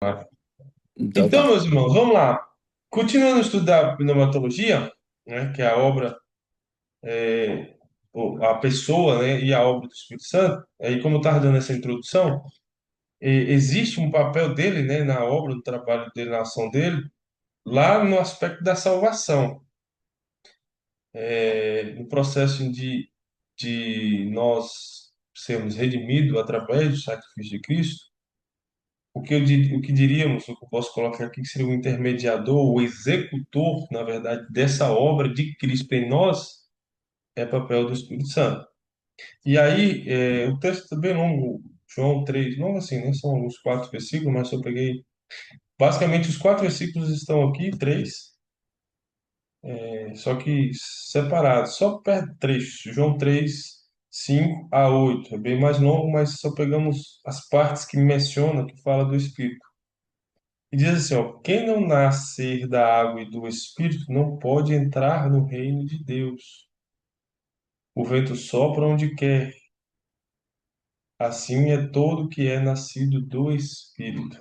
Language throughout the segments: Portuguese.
Então Então, tá. meus irmãos, vamos lá. Continuando a estudar pneumatologia, né, que é a obra, a pessoa, né, e a obra do Espírito Santo, aí como eu estava dando essa introdução, existe um papel dele, né, na obra, no trabalho dele, na ação dele, lá no aspecto da salvação, no processo de nós sermos redimidos através do sacrifício de Cristo. O que diríamos, o que eu posso colocar aqui, que seria o intermediador, o executor, na verdade, dessa obra de Cristo em nós, é papel do Espírito Santo. E aí, o texto é bem longo, João 3, não assim, né? São os 4 versículos, mas eu peguei. Basicamente, os 4 versículos estão aqui, três, só que separados, só perto trecho. João 3, 5 a 8. É bem mais longo, mas só pegamos as partes que menciona, que fala do Espírito. E diz assim, ó, quem não nascer da água e do Espírito não pode entrar no reino de Deus. O vento sopra onde quer, assim é todo que é nascido do Espírito.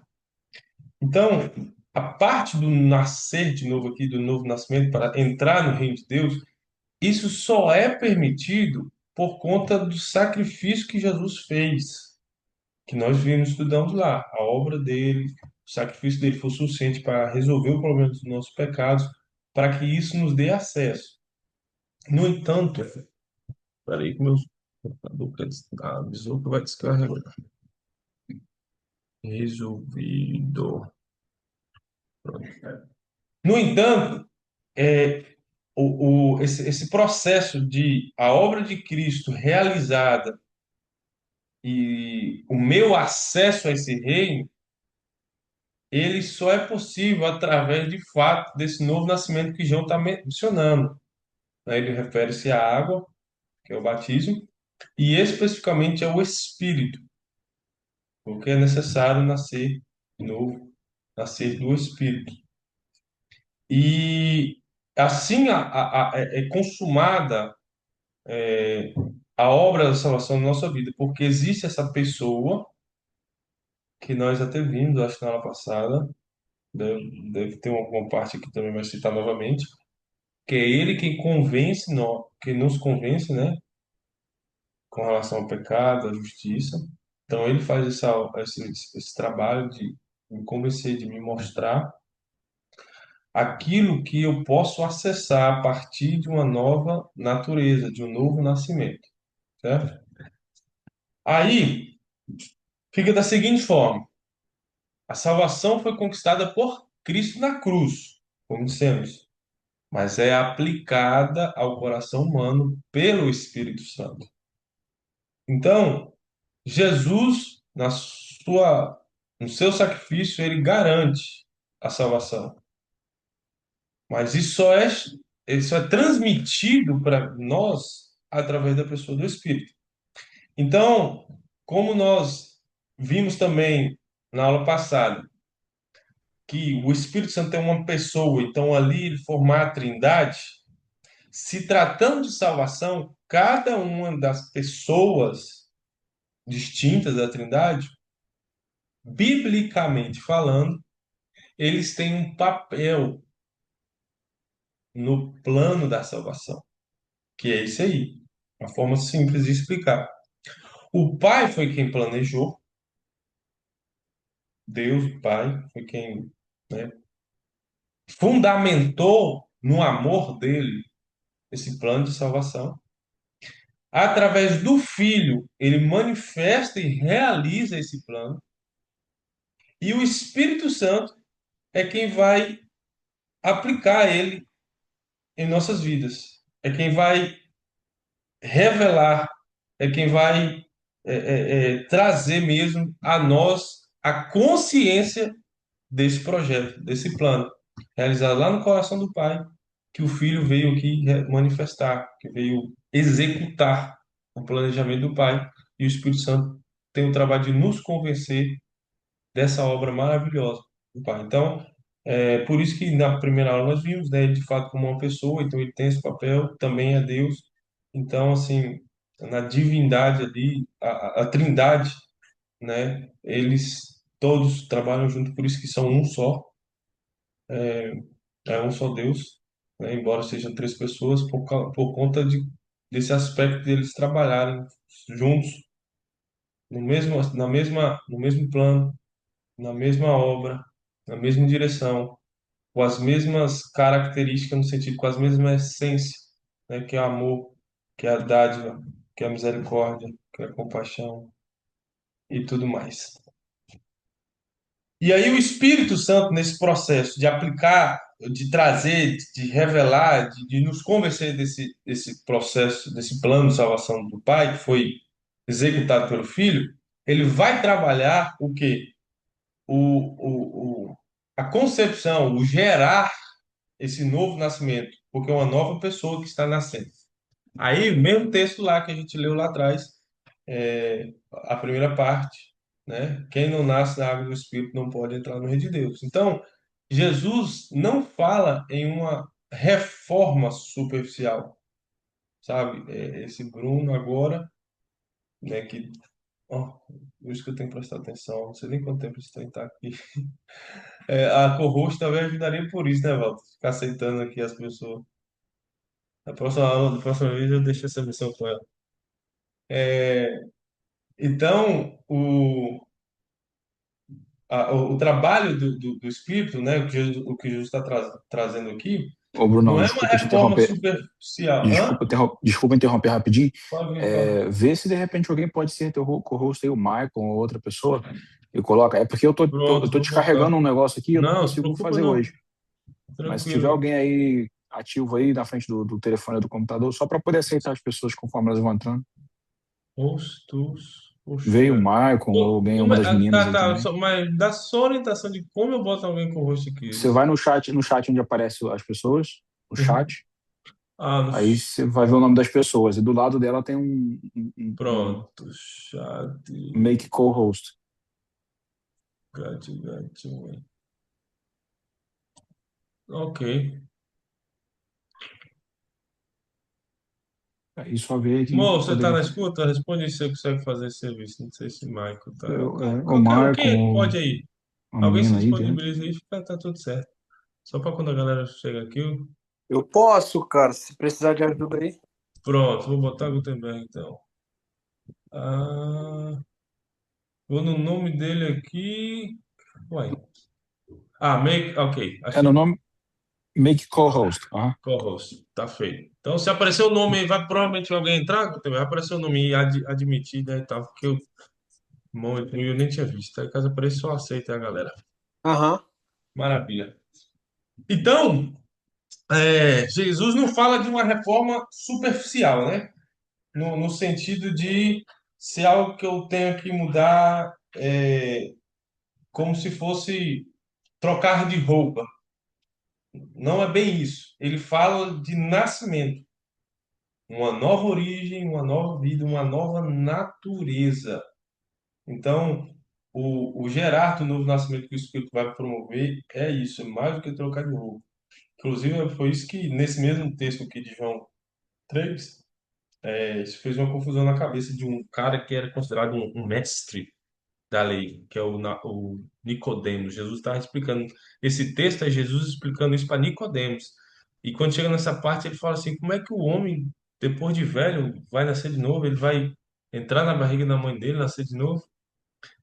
Então, a parte do nascer de novo aqui, do novo nascimento, para entrar no reino de Deus, isso só é permitido por conta do sacrifício que Jesus fez, que nós vimos estudando lá. A obra dele, o sacrifício dele foi suficiente para resolver o problema dos nossos pecados, para que isso nos dê acesso. No entanto, peraí, que meu computador avisou que vai descarregar. Resolvido. No entanto, é, esse processo de a obra de Cristo realizada e o meu acesso a esse reino, ele só é possível através de fato desse novo nascimento que João está mencionando, né? Ele refere-se à água, que é o batismo, e especificamente ao Espírito, porque é necessário nascer de novo, nascer do Espírito. E assim é consumada a obra da salvação na nossa vida, porque existe essa pessoa que nós até vimos, acho que na aula passada, deve ter alguma parte aqui também vai citar novamente, que é ele quem convence, nós, que nos convence, né, com relação ao pecado, à justiça. Então ele faz esse trabalho de me convencer, de me mostrar aquilo que eu posso acessar a partir de uma nova natureza, de um novo nascimento, certo? Aí fica da seguinte forma: a salvação foi conquistada por Cristo na cruz, como dissemos, mas é aplicada ao coração humano pelo Espírito Santo. Então, Jesus, no seu sacrifício, ele garante a salvação. Mas isso é transmitido para nós através da pessoa do Espírito. Então, como nós vimos também na aula passada, que o Espírito Santo é uma pessoa, então ali ele formar a Trindade, se tratando de salvação, cada uma das pessoas distintas da Trindade, biblicamente falando, eles têm um papel no plano da salvação, que é isso aí, uma forma simples de explicar. O Pai foi quem planejou, Deus, o Pai, foi quem, né, fundamentou no amor dele esse plano de salvação. Através do Filho, ele manifesta e realiza esse plano. E o Espírito Santo é quem vai aplicar ele em nossas vidas. É quem vai revelar, é quem vai trazer mesmo a nós a consciência desse projeto, desse plano, realizado lá no coração do Pai, que o Filho veio aqui manifestar, que veio executar o planejamento do Pai, e o Espírito Santo tem o trabalho de nos convencer dessa obra maravilhosa do Pai. Então, por isso que na primeira aula nós vimos, né, ele de fato como uma pessoa, então ele tem esse papel, também é Deus. Então, assim, na divindade ali, a Trindade, né, eles todos trabalham junto, por isso que são um só, é um só Deus, né? Embora sejam três pessoas, por conta desse aspecto deles trabalharem juntos, no mesmo plano, na mesma obra, na mesma direção, com as mesmas características, no sentido, com as mesmas essências, né? Que é o amor, que é a dádiva, que é a misericórdia, que é a compaixão e tudo mais. E aí o Espírito Santo, nesse processo de aplicar, de trazer, de revelar, de nos convencer desse processo, desse plano de salvação do Pai, que foi executado pelo Filho, ele vai trabalhar o quê? A concepção, o gerar esse novo nascimento, porque é uma nova pessoa que está nascendo. Aí, o mesmo texto lá que a gente leu lá atrás, a primeira parte, né? Quem não nasce da água do Espírito não pode entrar no reino de Deus. Então, Jesus não fala em uma reforma superficial, sabe? Esse Bruno agora, né? Que, ó, por isso que eu tenho que prestar atenção. Não sei nem quanto tempo esse trem tá aqui. A co-host talvez ajudaria por isso, né, Walter? Ficar aceitando aqui as pessoas. Da próxima vez eu deixo essa missão com ela. Então, o trabalho do Espírito, né, o que Jesus está trazendo aqui, Ô, não Brunão, é uma desculpa te reforma interromper. superficial. Hã? Desculpa interromper rapidinho. Pode vir, fala. Vê se de repente alguém pode ser teu co-host aí, o Michael ou outra pessoa, e coloca. É porque eu Pronto, tô vou botar. descarregando um negócio aqui, eu não Não, não se consigo preocupa fazer não. hoje. Mas se tiver Tranquilo. alguém aí ativo aí na frente do telefone ou do computador, só para poder aceitar as pessoas conforme elas vão entrando. Rostos. Veio o Poxa. Michael ou alguém, uma das meninas Tá, aí tá. também. Mas dá só orientação de como eu boto alguém com o rosto aqui. Você vai no chat onde aparece as pessoas, no chat, Ah, no... aí você vai ver o nome das pessoas. E do lado dela tem um Pronto. Chat. make co-host. Gatinho. Ok. Aí só ver quem Moço, você tá poderia na fazer. escuta? Responde se você consegue fazer esse serviço. Não sei se Michael tá. O Qualquer um, Michael, quem é que pode aí? a Alguém se menina aí dentro. disponibiliza aí, tá tudo certo. Só para quando a galera chega aqui. Eu posso, cara, se precisar de ajuda aí. Pronto, vou botar Gutenberg então. Ah, vou no nome dele aqui. Uai. Ok, É no achei. nome make co-host. Aham. Co-host, tá feito. Então, se aparecer o nome aí, vai provavelmente alguém entrar, Gutenberg, vai aparecer o nome e admitir, né, e tal, porque eu nem tinha visto. Aí, caso apareça, só aceita a galera. Aham. Maravilha. Então, Jesus não fala de uma reforma superficial, né? No sentido de ser algo que eu tenho que mudar, como se fosse trocar de roupa. Não é bem isso. Ele fala de nascimento, uma nova origem, uma nova vida, uma nova natureza. Então, o gerar do novo nascimento que o Espírito vai promover é isso, é mais do que trocar de roupa. Inclusive, foi isso que, nesse mesmo texto aqui de João 3, isso fez uma confusão na cabeça de um cara que era considerado um mestre da lei, que é o Nicodemos. Jesus estava explicando. Esse texto é Jesus explicando isso para Nicodemos. E quando chega nessa parte, ele fala assim: como é que o homem, depois de velho, vai nascer de novo? Ele vai entrar na barriga da mãe dele, nascer de novo?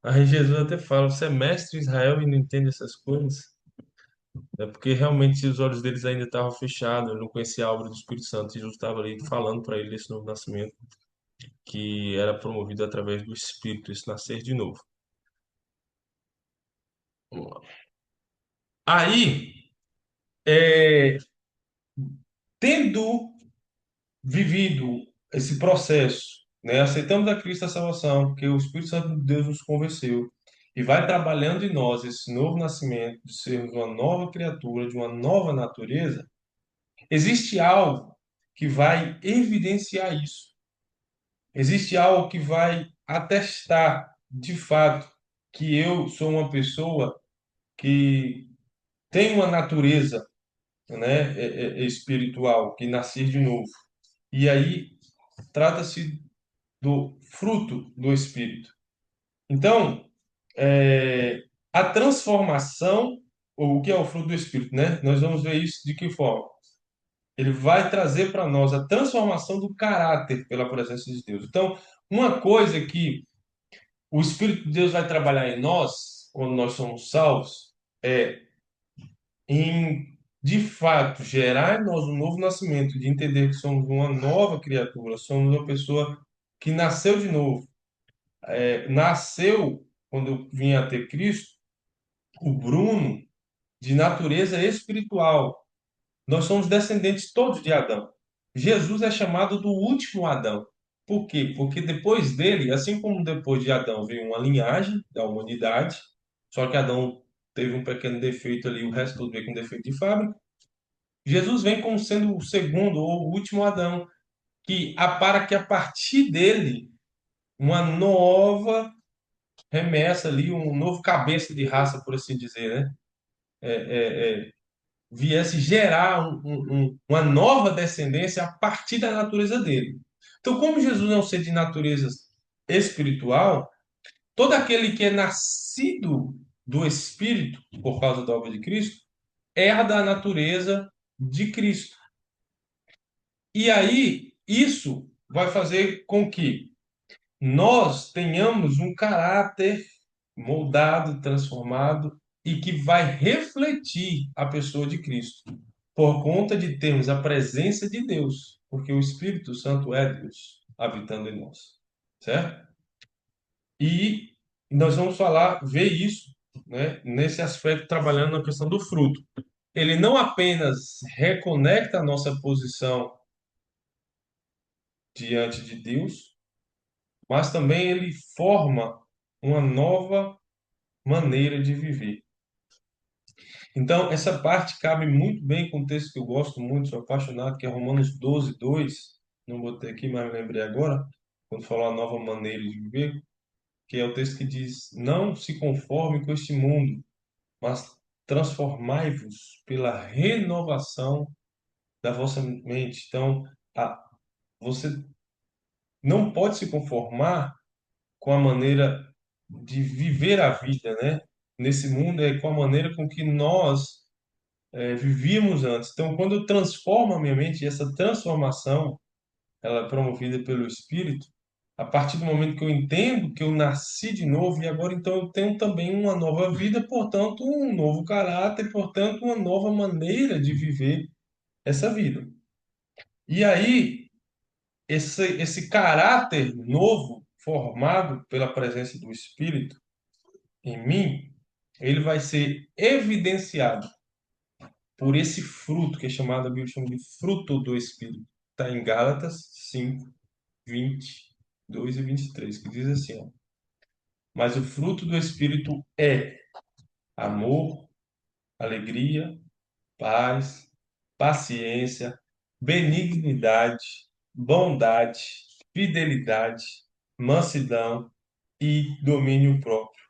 Aí Jesus até fala: você é mestre em Israel e não entende essas coisas? É porque realmente os olhos deles ainda estavam fechados, ele não conhecia a obra do Espírito Santo. Jesus estava ali falando para ele desse novo nascimento, que era promovido através do Espírito, esse nascer de novo. Aí, é, tendo vivido esse processo, né, aceitamos a Cristo a salvação, porque o Espírito Santo de Deus nos convenceu e vai trabalhando em nós esse novo nascimento, de sermos uma nova criatura, de uma nova natureza, existe algo que vai evidenciar isso. Existe algo que vai atestar, de fato, que eu sou uma pessoa que tem uma natureza, né, espiritual, que nascer de novo. E aí trata-se do fruto do Espírito. Então, a transformação, ou o que é o fruto do Espírito, né? Nós vamos ver isso de que forma? Ele vai trazer para nós a transformação do caráter pela presença de Deus. Então, uma coisa que o Espírito de Deus vai trabalhar em nós, quando nós somos salvos, é em, de fato, gerar em nós um novo nascimento, de entender que somos uma nova criatura, somos uma pessoa que nasceu de novo. Nasceu, quando eu vim a ter Cristo, o Bruno, de natureza espiritual. Nós somos descendentes todos de Adão. Jesus é chamado do último Adão. Por quê? Porque depois dele, assim como depois de Adão veio uma linhagem da humanidade, só que Adão teve um pequeno defeito ali, o resto tudo veio com defeito de fábrica. Jesus vem como sendo o segundo ou o último Adão, para que a partir dele uma nova remessa ali, um novo cabeça de raça, por assim dizer, né? Viesse gerar uma nova descendência a partir da natureza dele. Então, como Jesus é um ser de natureza espiritual, todo aquele que é nascido do Espírito, por causa da obra de Cristo, herda a natureza de Cristo. E aí, isso vai fazer com que nós tenhamos um caráter moldado, transformado e que vai refletir a pessoa de Cristo, por conta de termos a presença de Deus, porque o Espírito Santo é Deus habitando em nós, certo? E nós vamos ver isso, né, nesse aspecto, trabalhando na questão do fruto. Ele não apenas reconecta a nossa posição diante de Deus, mas também ele forma uma nova maneira de viver. Então, essa parte cabe muito bem com um texto que eu gosto muito, sou apaixonado, que é Romanos 12, 2. Não botei aqui, mas me lembrei agora, quando falou a nova maneira de viver, que é o texto que diz: Não se conforme com este mundo, mas transformai-vos pela renovação da vossa mente. Então, você não pode se conformar com a maneira de viver a vida, né? Nesse mundo é com a maneira com que nós vivíamos antes. Então, quando eu transformo a minha mente, e essa transformação ela é promovida pelo Espírito, a partir do momento que eu entendo que eu nasci de novo e agora então eu tenho também uma nova vida, portanto, um novo caráter, portanto, uma nova maneira de viver essa vida. E aí, esse caráter novo, formado pela presença do Espírito em mim, ele vai ser evidenciado por esse fruto, que é chamado, a Bíblia chama de fruto do Espírito. Está em Gálatas 5, 22 e 23, que diz assim, ó, mas o fruto do Espírito é amor, alegria, paz, paciência, benignidade, bondade, fidelidade, mansidão e domínio próprio.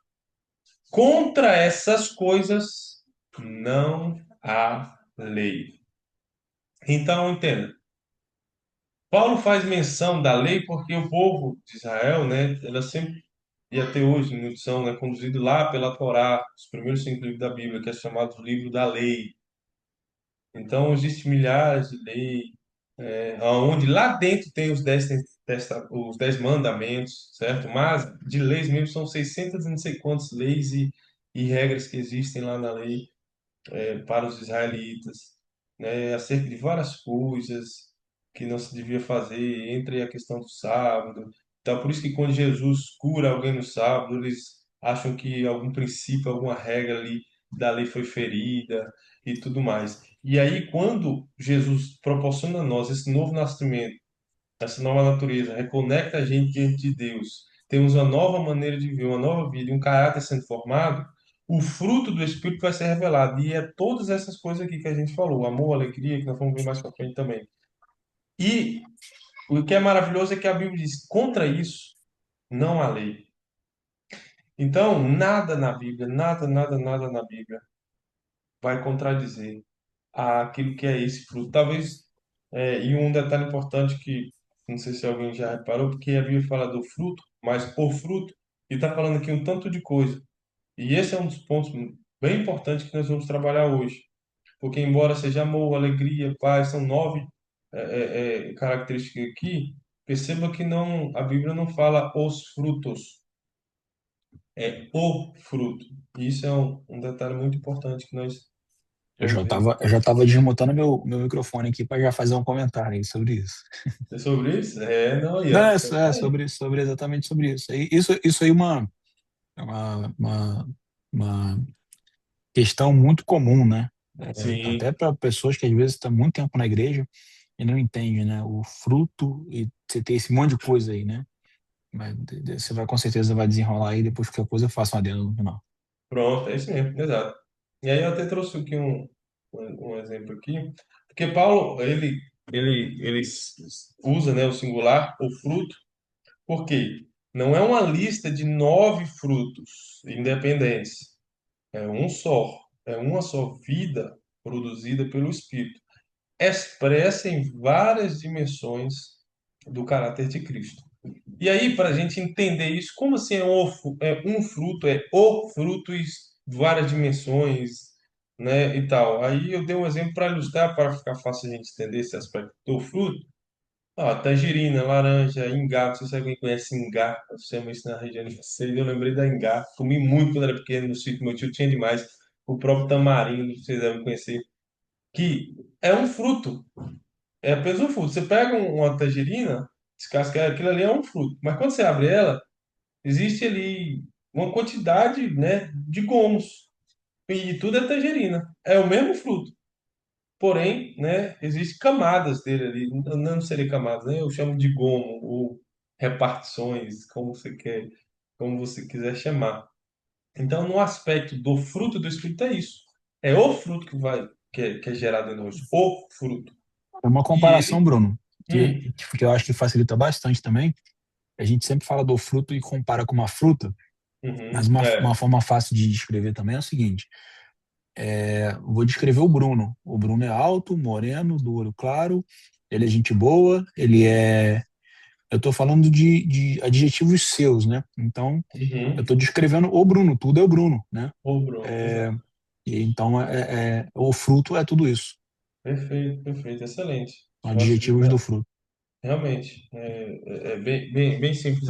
Contra essas coisas não há lei. Então, entenda. Paulo faz menção da lei porque o povo de Israel, né, ela sempre e até hoje, muitos são, né, conduzidos lá pela Torá, os primeiros 5 livros da Bíblia, que é chamado livro da lei. Então, existem milhares de leis, onde lá dentro tem os 10 mandamentos, certo? Mas de leis mesmo são 600 e não sei quantas leis e regras que existem lá na lei para os israelitas, né, acerca de várias coisas que não se devia fazer, entre a questão do sábado. Então, por isso que quando Jesus cura alguém no sábado, eles acham que algum princípio, alguma regra ali da lei foi ferida e tudo mais. E aí, quando Jesus proporciona a nós esse novo nascimento, essa nova natureza, reconecta a gente diante de Deus, temos uma nova maneira de viver, uma nova vida, um caráter sendo formado, o fruto do Espírito vai ser revelado. E é todas essas coisas aqui que a gente falou, amor, alegria, que nós vamos ver mais para frente também. E o que é maravilhoso é que a Bíblia diz, contra isso não há lei. Então, nada na Bíblia, nada, nada, nada na Bíblia vai contradizer aquilo que é esse fruto. Talvez, e um detalhe importante que não sei se alguém já reparou, porque a Bíblia fala do fruto, mas por fruto, e está falando aqui um tanto de coisa. E esse é um dos pontos bem importantes que nós vamos trabalhar hoje. Porque, embora seja amor, alegria, paz, são 9 características aqui, perceba que não, a Bíblia não fala os frutos, é o fruto. E isso é um detalhe muito importante que nós vamos ver. Eu já tava desmontando meu microfone aqui para já fazer um comentário aí sobre isso. É sobre isso? É, não, Não, Ian. é sobre exatamente sobre isso. Isso aí é uma questão muito comum, né? Até Sim, para pessoas que às vezes estão muito tempo na igreja e não entendem, né? O fruto e você tem esse monte de coisa aí, né? Mas você vai com certeza vai desenrolar aí depois que a coisa eu faço um adendo no final. pronto, é isso mesmo, exato. E aí eu até trouxe aqui um exemplo aqui, porque Paulo, ele usa, né, o singular, o fruto, porque não é uma lista de 9 frutos independentes, é um só, é uma só vida produzida pelo Espírito, expressa em várias dimensões do caráter de Cristo. E aí, para a gente entender isso, como assim é um fruto, é o fruto e várias dimensões, né, e tal. Aí eu dei um exemplo para ilustrar, para ficar fácil a gente entender esse aspecto do fruto. Ah, tangerina, laranja, ingá, não sei se alguém conhece ingá, eu chamo isso na região de vocês, eu lembrei da ingá, comi muito quando era pequeno no sítio, meu tio tinha demais, o próprio tamarindo, vocês devem conhecer, que é um fruto, é apenas um fruto. Você pega uma tangerina, descasca ela, aquilo ali é um fruto, mas quando você abre ela, existe ali uma quantidade, né, de gomos, e tudo é tangerina, é o mesmo fruto. Porém, né, existem camadas dele ali, não seria camadas, né? Eu chamo de gomo ou repartições, como você quiser chamar. Então, no aspecto do fruto do Espírito é isso. É o fruto que é gerado em nós, o fruto. É uma E comparação, ele, Bruno, que, hum, que eu acho que facilita bastante também. A gente sempre fala do fruto e compara com uma fruta, mas uma forma fácil de descrever também é o seguinte: vou descrever o Bruno. O Bruno é alto, moreno, do olho claro, ele é gente boa, ele é. Eu estou falando de adjetivos seus, né? Então, eu uhum, estou descrevendo o Bruno, tudo é o Bruno, né? o Bruno, exato. E então, o fruto é tudo isso, Perfeito, perfeito, excelente. adjetivos do Facilita, fruto. realmente. É bem simples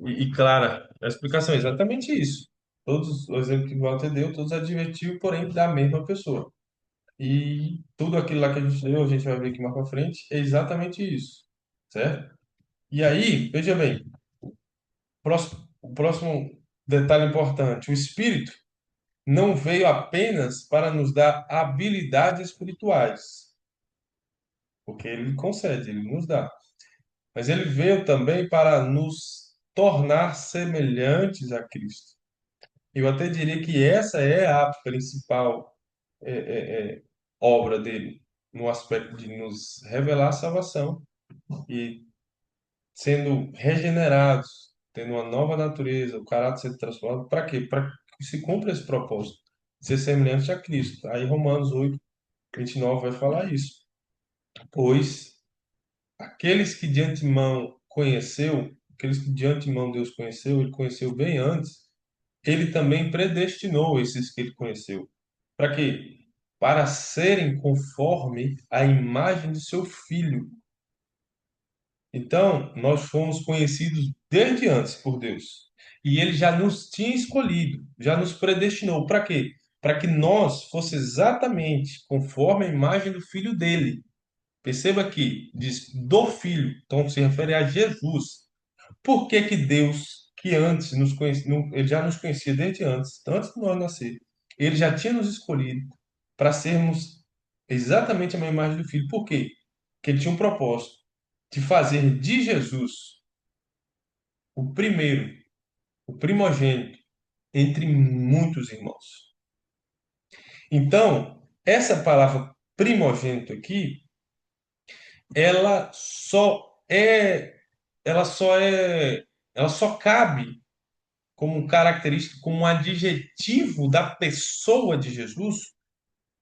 e clara a explicação, é exatamente isso. Todos os exemplos que o Walter deu, todos advertiam, porém, da mesma pessoa. E tudo aquilo lá que a gente leu, a gente vai ver aqui mais para frente, é exatamente isso, certo? E aí, veja bem, o próximo detalhe importante: o Espírito não veio apenas para nos dar habilidades espirituais, porque ele concede, ele nos dá, mas ele veio também para nos tornar semelhantes a Cristo. Eu até diria que essa é a principal obra dele, no aspecto de nos revelar a salvação e sendo regenerados, tendo uma nova natureza, o caráter sendo transformado. Para quê? Para que se cumpra esse propósito, ser semelhante a Cristo. Aí Romanos 8:29 vai falar isso. Pois aqueles que de antemão conheceu, aqueles que de antemão Deus conheceu, ele conheceu bem antes, ele também predestinou esses que ele conheceu. Para quê? Para serem conforme a imagem de seu filho. Então, nós fomos conhecidos desde antes por Deus. E ele já nos tinha escolhido, já nos predestinou. Para quê? Para que nós fosse exatamente conforme a imagem do filho dele. Perceba que diz do filho, então se refere a Jesus. Por que que Deus, que antes nos conhecia, ele já nos conhecia desde antes de nós nascer, ele já tinha nos escolhido para sermos exatamente a mesma imagem do Filho. Por quê? Porque ele tinha um propósito de fazer de Jesus o primeiro, o primogênito entre muitos irmãos. Então, essa palavra primogênito aqui, ela só é, ela só é, ela só cabe como característica, como um adjetivo da pessoa de Jesus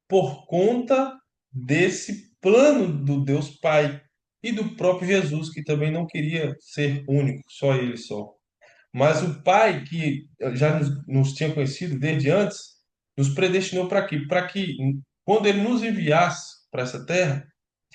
por conta desse plano do Deus Pai e do próprio Jesus, que também não queria ser único, só ele só. Mas o Pai, que já nos tinha conhecido desde antes, nos predestinou para quê? Para que, quando Ele nos enviasse para essa terra,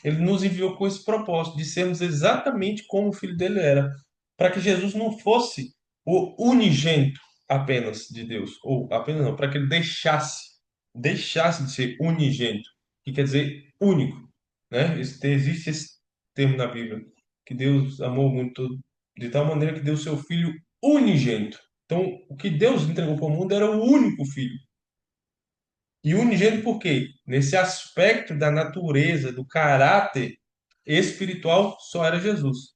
Ele nos enviou com esse propósito de sermos exatamente como o Filho dele era, para que Jesus não fosse o unigênito apenas de Deus, ou apenas não, para que Ele deixasse de ser unigênito, que quer dizer único, né? Existe esse termo na Bíblia, que Deus amou o mundo todo de tal maneira que deu seu Filho unigênito. Então, o que Deus entregou para o mundo era o único Filho. E unigênito por quê? Nesse aspecto da natureza, do caráter espiritual, só era Jesus.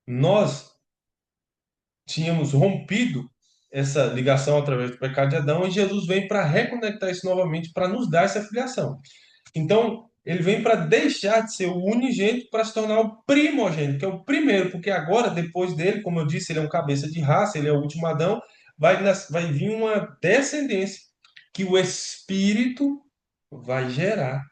Nós tínhamos rompido essa ligação através do pecado de Adão e Jesus vem para reconectar isso novamente, para nos dar essa filiação. Então, ele vem para deixar de ser o unigênito para se tornar o primogênito, que é o primeiro, porque agora, depois dele, como eu disse, ele é um cabeça de raça, ele é o último Adão, vai vir uma descendência que o Espírito vai gerar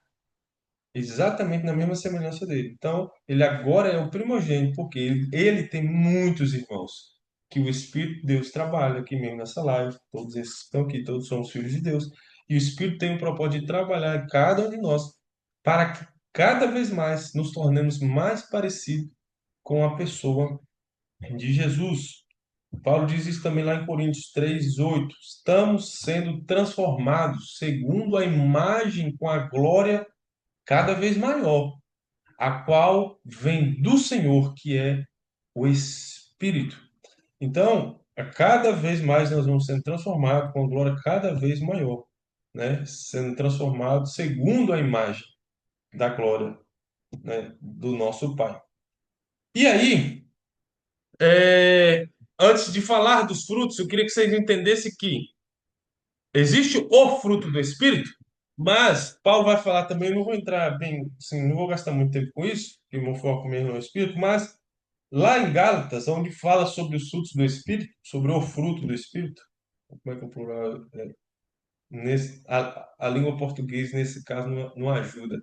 exatamente na mesma semelhança dele. Então, ele agora é o primogênito, porque ele tem muitos irmãos, que o Espírito de Deus trabalha aqui mesmo nessa live, todos esses estão aqui, todos somos filhos de Deus, e o Espírito tem o propósito de trabalhar em cada um de nós, para que cada vez mais nos tornemos mais parecidos com a pessoa de Jesus. Paulo diz isso também lá em Coríntios 3:8. Estamos sendo transformados segundo a imagem com a glória cada vez maior, a qual vem do Senhor, que é o Espírito. Então, a cada vez mais nós vamos sendo transformados com a glória cada vez maior, né? Sendo transformados segundo a imagem da glória, né? Do nosso Pai. E aí, antes de falar dos frutos, eu queria que vocês entendessem que existe o fruto do Espírito, mas Paulo vai falar também, eu não vou entrar bem, assim, não vou gastar muito tempo com isso, porque o meu foco mesmo é o Espírito, mas lá em Gálatas, onde fala sobre os frutos do Espírito, sobre o fruto do Espírito, como é que é o plural? A língua portuguesa, nesse caso, não ajuda.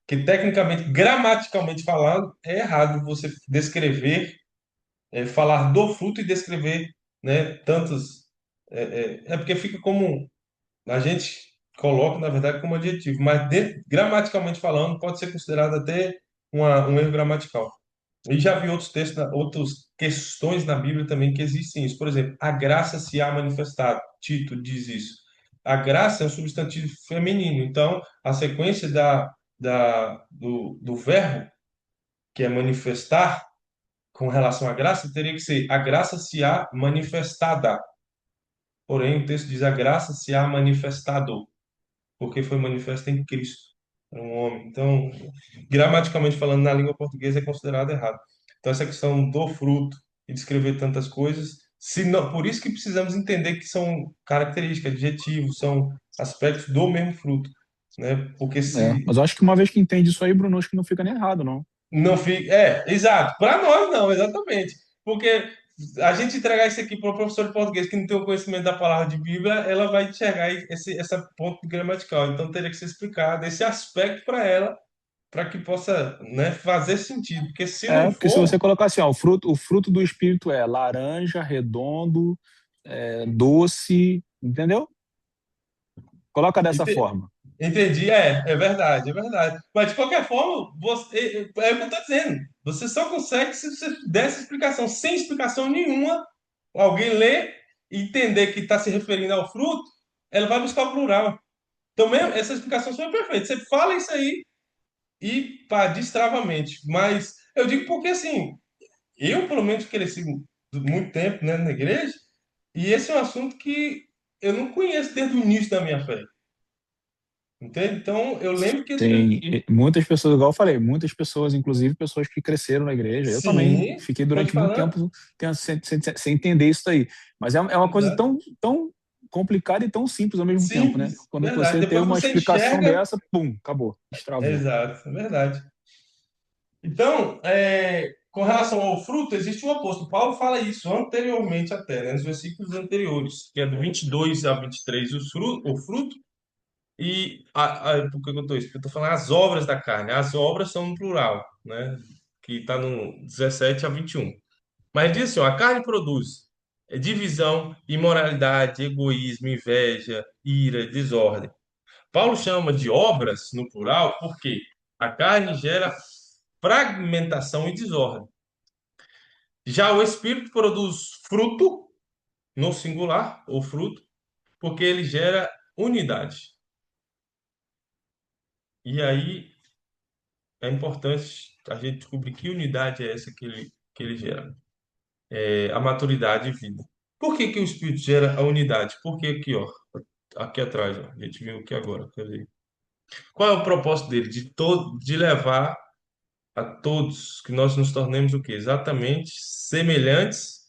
Que tecnicamente, gramaticalmente falando, é errado você descrever, falar do fruto e descrever, né, tantos. É porque fica como a gente coloca, na verdade, como adjetivo, mas gramaticalmente falando, pode ser considerado até um erro gramatical. E já vi outros textos, outras questões na Bíblia também que existem isso. Por exemplo, a graça se há manifestado. Tito diz isso. A graça é um substantivo feminino. Então, a sequência do verbo, que é manifestar, com relação à graça, teria que ser a graça se há manifestada. Porém, o texto diz a graça se há manifestado, porque foi manifesta em Cristo, era um homem. Então, gramaticalmente falando, na língua portuguesa é considerado errado. Então, essa questão do fruto e descrever tantas coisas, se não, por isso que precisamos entender que são características, adjetivos, são aspectos do mesmo fruto, né? Porque se Mas eu acho que uma vez que entende isso aí, Bruno, acho que não fica nem errado, não. não fica. Exato. Para nós, não, exatamente. Porque a gente entregar isso aqui para o professor de português que não tem o conhecimento da palavra de Bíblia, ela vai enxergar essa ponto gramatical. Então, teria que ser explicado esse aspecto para ela, para que possa, né, fazer sentido. Porque se não Porque se você for, colocar assim, ó, o fruto do espírito é laranja, redondo, doce, entendeu? Coloca dessa ente- forma. entendi, é verdade, é verdade. Mas de qualquer forma, é o que eu estou dizendo. Você só consegue se você der essa explicação. Sem explicação nenhuma, alguém lê e entender que está se referindo ao fruto, ela vai buscar o plural. Então, mesmo, essa explicação foi perfeita. Você fala isso aí e pá, destrava a mente. Mas eu digo porque, assim, eu, pelo menos, cresci muito tempo, né, na igreja, e esse é um assunto que eu não conheço desde o início da minha fé. Entende? Então, eu lembro que Tem muitas pessoas, igual eu falei, muitas pessoas, inclusive pessoas que cresceram na igreja. Eu também sim, fiquei tô te durante muito falando. tempo sem entender isso aí. Mas é uma coisa Exato. tão complicada e tão simples ao mesmo tempo, né? Simples, Quando verdade. você tem Depois que uma você explicação enxerga, dessa, pum, acabou, destravou. exato, é verdade. Então, com relação ao fruto, existe o oposto. Paulo fala isso anteriormente até, né, nos versículos anteriores, que é do 22 a 23, o fruto, e por que eu estou isso? Porque eu estou falando as obras da carne. As obras são no plural, né, que está no 17 a 21. Mas diz assim, ó, a carne produz. divisão, imoralidade, egoísmo, inveja, ira, desordem. Paulo chama de obras, no plural, porque a carne gera fragmentação e desordem. Já o Espírito produz fruto, no singular, ou fruto, porque ele gera unidade. E aí é importante a gente descobrir que unidade é essa que ele gera. A maturidade e vida. Por que o Espírito gera a unidade? Porque aqui, ó, aqui atrás, ó, a gente viu aqui agora. Quer ver? Qual é o propósito dele? De levar a todos que nós nos tornemos o quê? Exatamente semelhantes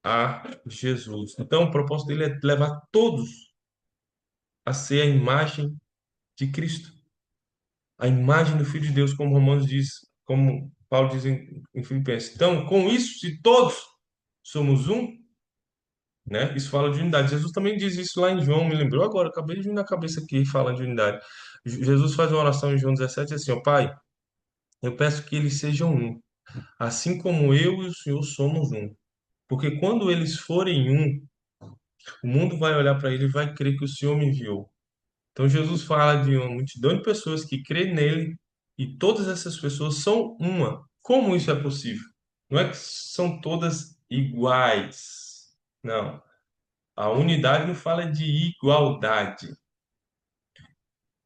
a Jesus. Então, o propósito dele é levar todos a ser a imagem de Cristo, a imagem do Filho de Deus, como Romanos diz, como Paulo diz em Filipenses. Então, com isso, se todos somos um, né? Isso fala de unidade. Jesus também diz isso lá em João, me lembrou agora, acabei de vir na cabeça aqui falando de unidade. Jesus faz uma oração em João 17 assim, ó, Pai, eu peço que eles sejam um, assim como eu e o Senhor somos um. Porque quando eles forem um, o mundo vai olhar para ele e vai crer que o Senhor me enviou. Então Jesus fala de uma multidão de pessoas que crê nele e todas essas pessoas são uma. Como isso é possível? Não é que são todas iguais. Não. A unidade não fala de igualdade.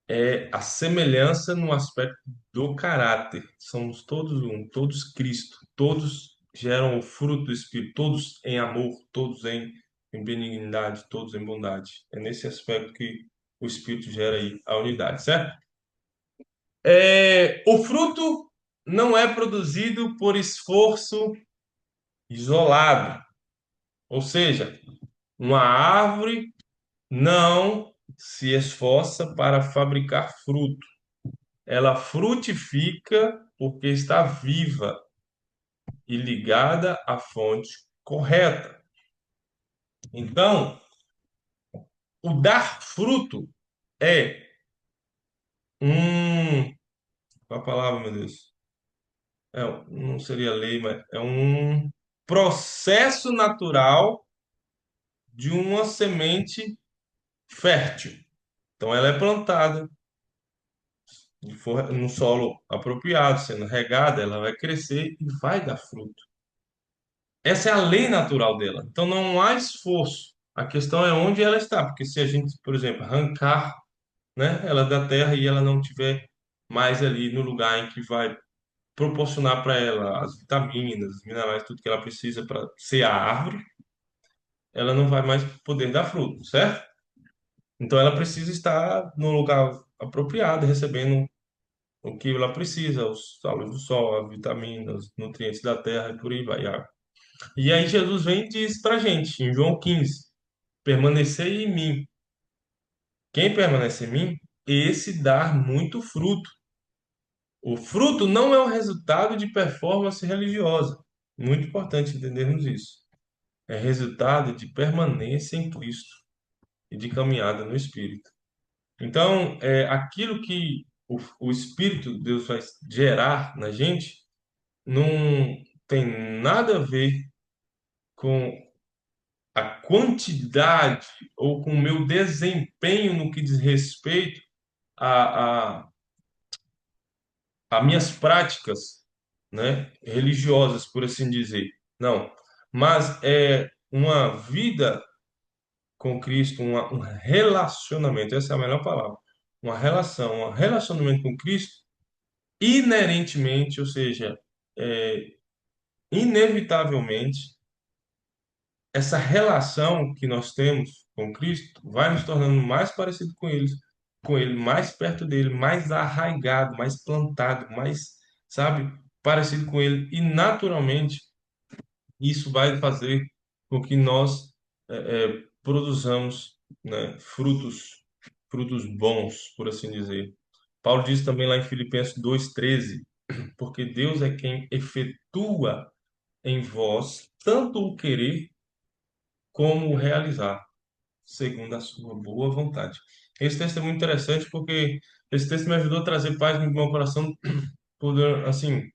É a semelhança no aspecto do caráter. Somos todos um, todos Cristo, todos geram o fruto do Espírito, todos em amor, todos em benignidade, todos em bondade. É nesse aspecto que o Espírito gera aí a unidade, certo? O fruto não é produzido por esforço isolado. Ou seja, uma árvore não se esforça para fabricar fruto. Ela frutifica porque está viva e ligada à fonte correta. Então, o dar fruto é um. Qual a palavra, meu Deus? Não seria lei, mas é um processo natural de uma semente fértil. Então, ela é plantada no solo apropriado, sendo regada, ela vai crescer e vai dar fruto. Essa é a lei natural dela. Então não há esforço. A questão é onde ela está, porque se a gente, por exemplo, arrancar, né, ela da terra e ela não tiver mais ali no lugar em que vai proporcionar para ela as vitaminas, os minerais, tudo que ela precisa para ser a árvore, ela não vai mais poder dar fruto, certo? Então ela precisa estar no lugar apropriado, recebendo o que ela precisa, a luz do sol, as vitaminas, os nutrientes da terra e por aí vai. E aí Jesus vem e diz para gente, em João 15, permanecei em mim. Quem permanece em mim, esse dá muito fruto. O fruto não é o resultado de performance religiosa. Muito importante entendermos isso. É resultado de permanência em Cristo e de caminhada no Espírito. Então, aquilo que o Espírito de Deus vai gerar na gente não tem nada a ver com a quantidade ou com o meu desempenho no que diz respeito a, a, a minhas práticas, né, religiosas, por assim dizer. Não, mas é uma vida com Cristo, um relacionamento, essa é a melhor palavra, uma relação, um relacionamento com Cristo inerentemente, ou seja, é, inevitavelmente essa relação que nós temos com Cristo vai nos tornando mais parecido com ele, mais perto dele, mais arraigado, mais plantado, mais, sabe, parecido com ele. E naturalmente isso vai fazer com que nós produzamos, né, frutos bons, por assim dizer. Paulo diz também lá em Filipenses 2:13, porque Deus é quem efetua em vós tanto o querer como o realizar, segundo a sua boa vontade. Esse texto é muito interessante porque esse texto me ajudou a trazer paz no meu coração por, assim,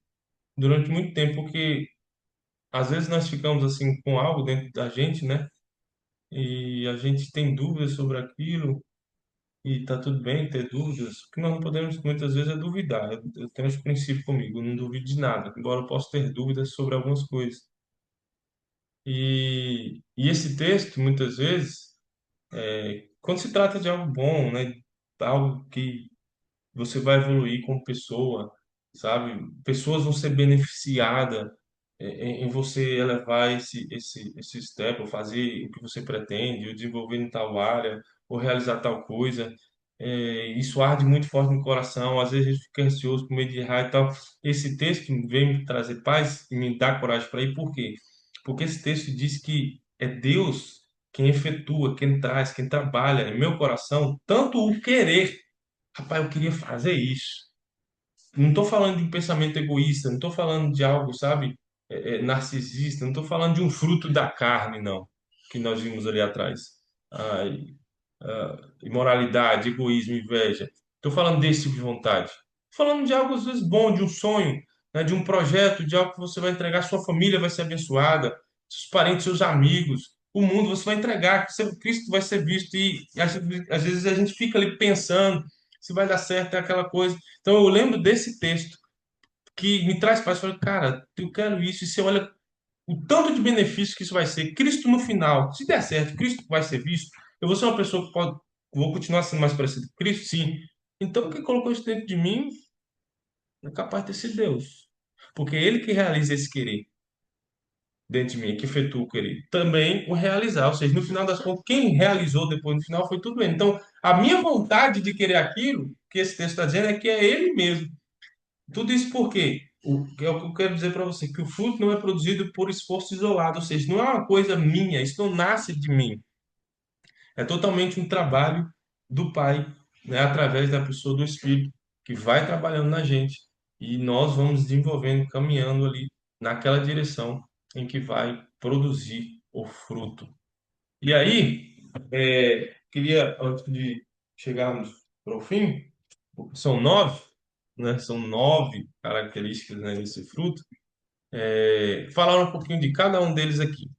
durante muito tempo, porque às vezes nós ficamos assim com algo dentro da gente, né? E a gente tem dúvidas sobre aquilo e tá tudo bem ter dúvidas. O que nós não podemos muitas vezes é duvidar. Eu tenho esse princípio comigo, eu não duvido de nada, embora eu possa ter dúvidas sobre algumas coisas. E esse texto, muitas vezes, quando se trata de algo bom, né? Algo que você vai evoluir como pessoa, sabe? Pessoas vão ser beneficiadas em você elevar esse step, ou fazer o que você pretende, ou desenvolver em tal área, ou realizar tal coisa. Isso arde muito forte no coração, às vezes a gente fica ansioso, com medo de errar e tal. Esse texto vem me trazer paz e me dá coragem para ir, por quê? Porque esse texto diz que é Deus quem efetua, quem traz, quem trabalha em meu coração, tanto o querer. Rapaz, eu queria fazer isso. Não estou falando de um pensamento egoísta, não estou falando de algo, sabe, narcisista, não estou falando de um fruto da carne, não, que nós vimos ali atrás. Ai, imoralidade, egoísmo, inveja. Estou falando desse tipo de vontade. Estou falando de algo, às vezes, bom, de um sonho, né, de um projeto, de algo que você vai entregar, sua família vai ser abençoada, seus parentes, seus amigos, o mundo você vai entregar, que Cristo vai ser visto. E às vezes a gente fica ali pensando se vai dar certo, é aquela coisa. Então eu lembro desse texto que me traz paz. Eu falei, cara, eu quero isso. E você olha o tanto de benefício que isso vai ser. Cristo no final, se der certo, Cristo vai ser visto. Eu vou ser uma pessoa que pode, vou continuar sendo mais parecido com Cristo, sim. Então, quem colocou isso dentro de mim é capaz de ter sido Deus. Porque é Ele que realiza esse querer dentro de mim, que efetua o querer. Também o realizar. Ou seja, no final das contas, quem realizou depois no final foi tudo Ele. Então, a minha vontade de querer aquilo que esse texto está dizendo é que é Ele mesmo. Tudo isso porque é o que eu quero dizer para você, que o fruto não é produzido por esforço isolado, ou seja, não é uma coisa minha, isso não nasce de mim. É totalmente um trabalho do Pai, né, através da pessoa do Espírito, que vai trabalhando na gente e nós vamos desenvolvendo, caminhando ali naquela direção em que vai produzir o fruto. E aí, queria, antes de chegarmos para o fim, são 9, né? São 9 características, né, desse fruto. Falar um pouquinho de cada um deles aqui.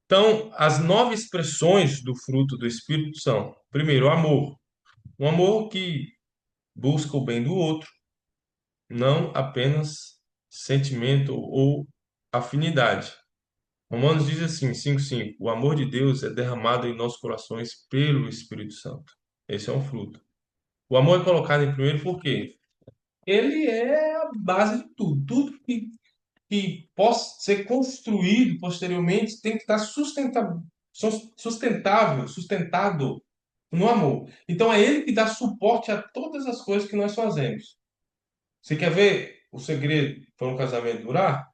Então, as 9 expressões do fruto do Espírito são, primeiro, o amor. Um amor que busca o bem do outro, não apenas sentimento ou afinidade. Romanos diz assim, 5:5, o amor de Deus é derramado em nossos corações pelo Espírito Santo. Esse é um fruto. O amor é colocado em primeiro porque ele é a base de tudo. Tudo que possa ser construído posteriormente tem que estar sustentável, sustentado no amor. Então é ele que dá suporte a todas as coisas que nós fazemos. Você quer ver o segredo para um casamento durar?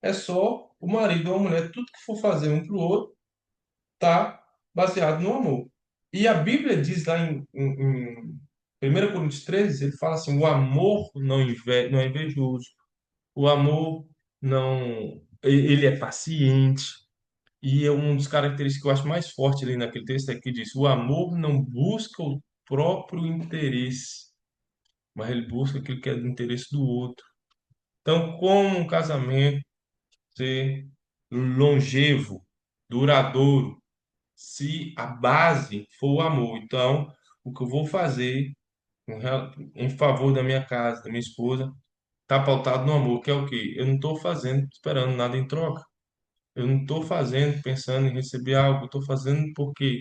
É só o marido ou a mulher, tudo que for fazer um para o outro, tá baseado no amor. E a Bíblia diz lá em 1 Coríntios 13, ele fala assim: o amor não é invejoso, o amor não. Ele é paciente. E é um dos características que eu acho mais forte ali naquele texto é que diz: o amor não busca o próprio interesse, mas ele busca aquilo que é do interesse do outro. Então, como um casamento ser longevo, duradouro, se a base for o amor? Então, o que eu vou fazer em favor da minha casa, da minha esposa, está pautado no amor, que é o quê? Eu não estou fazendo esperando nada em troca. Eu não estou fazendo pensando em receber algo, estou fazendo porque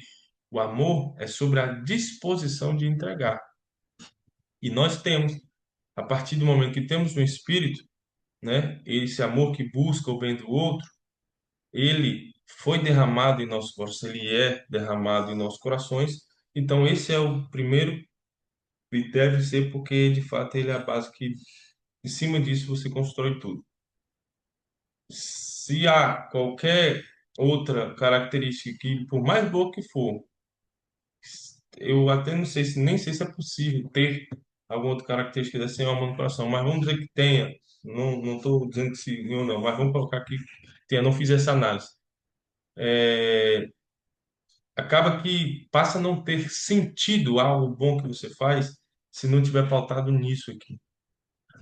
o amor é sobre a disposição de entregar. E nós temos, a partir do momento que temos um espírito, né, esse amor que busca o bem do outro, ele foi derramado em nossos corações, ele é derramado em nossos corações. Então, esse é o primeiro e deve ser porque, de fato, ele é a base que, em cima disso, você constrói tudo. Se há qualquer outra característica que, por mais boa que for, eu até não sei se nem sei se é possível ter alguma outra característica dessa em uma manipulação, mas vamos dizer que tenha. Não estou dizendo que sim ou não, mas vamos colocar que tenha. Não fiz essa análise. Acaba que passa a não ter sentido algo bom que você faz se não tiver pautado nisso aqui.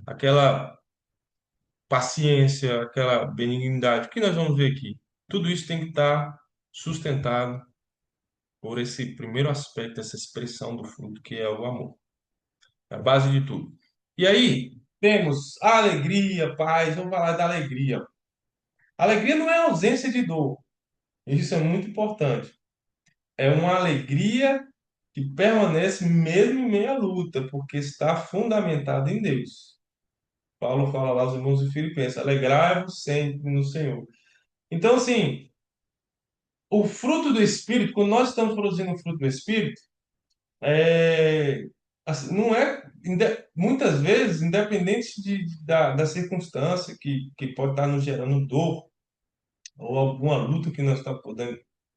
Aquela paciência, aquela benignidade. O que nós vamos ver aqui? Tudo isso tem que estar sustentado por esse primeiro aspecto, essa expressão do fruto, que é o amor. É a base de tudo. E aí, temos a alegria, paz. Vamos falar da alegria. Alegria não é ausência de dor. Isso é muito importante. É uma alegria que permanece mesmo em meio à luta, porque está fundamentada em Deus. Paulo fala lá aos irmãos de Filipenses: alegrai-vos sempre no Senhor. Então, assim, o fruto do Espírito, quando nós estamos produzindo o fruto do Espírito, assim, não é, muitas vezes, independente da circunstância que pode estar nos gerando dor, ou alguma luta que nós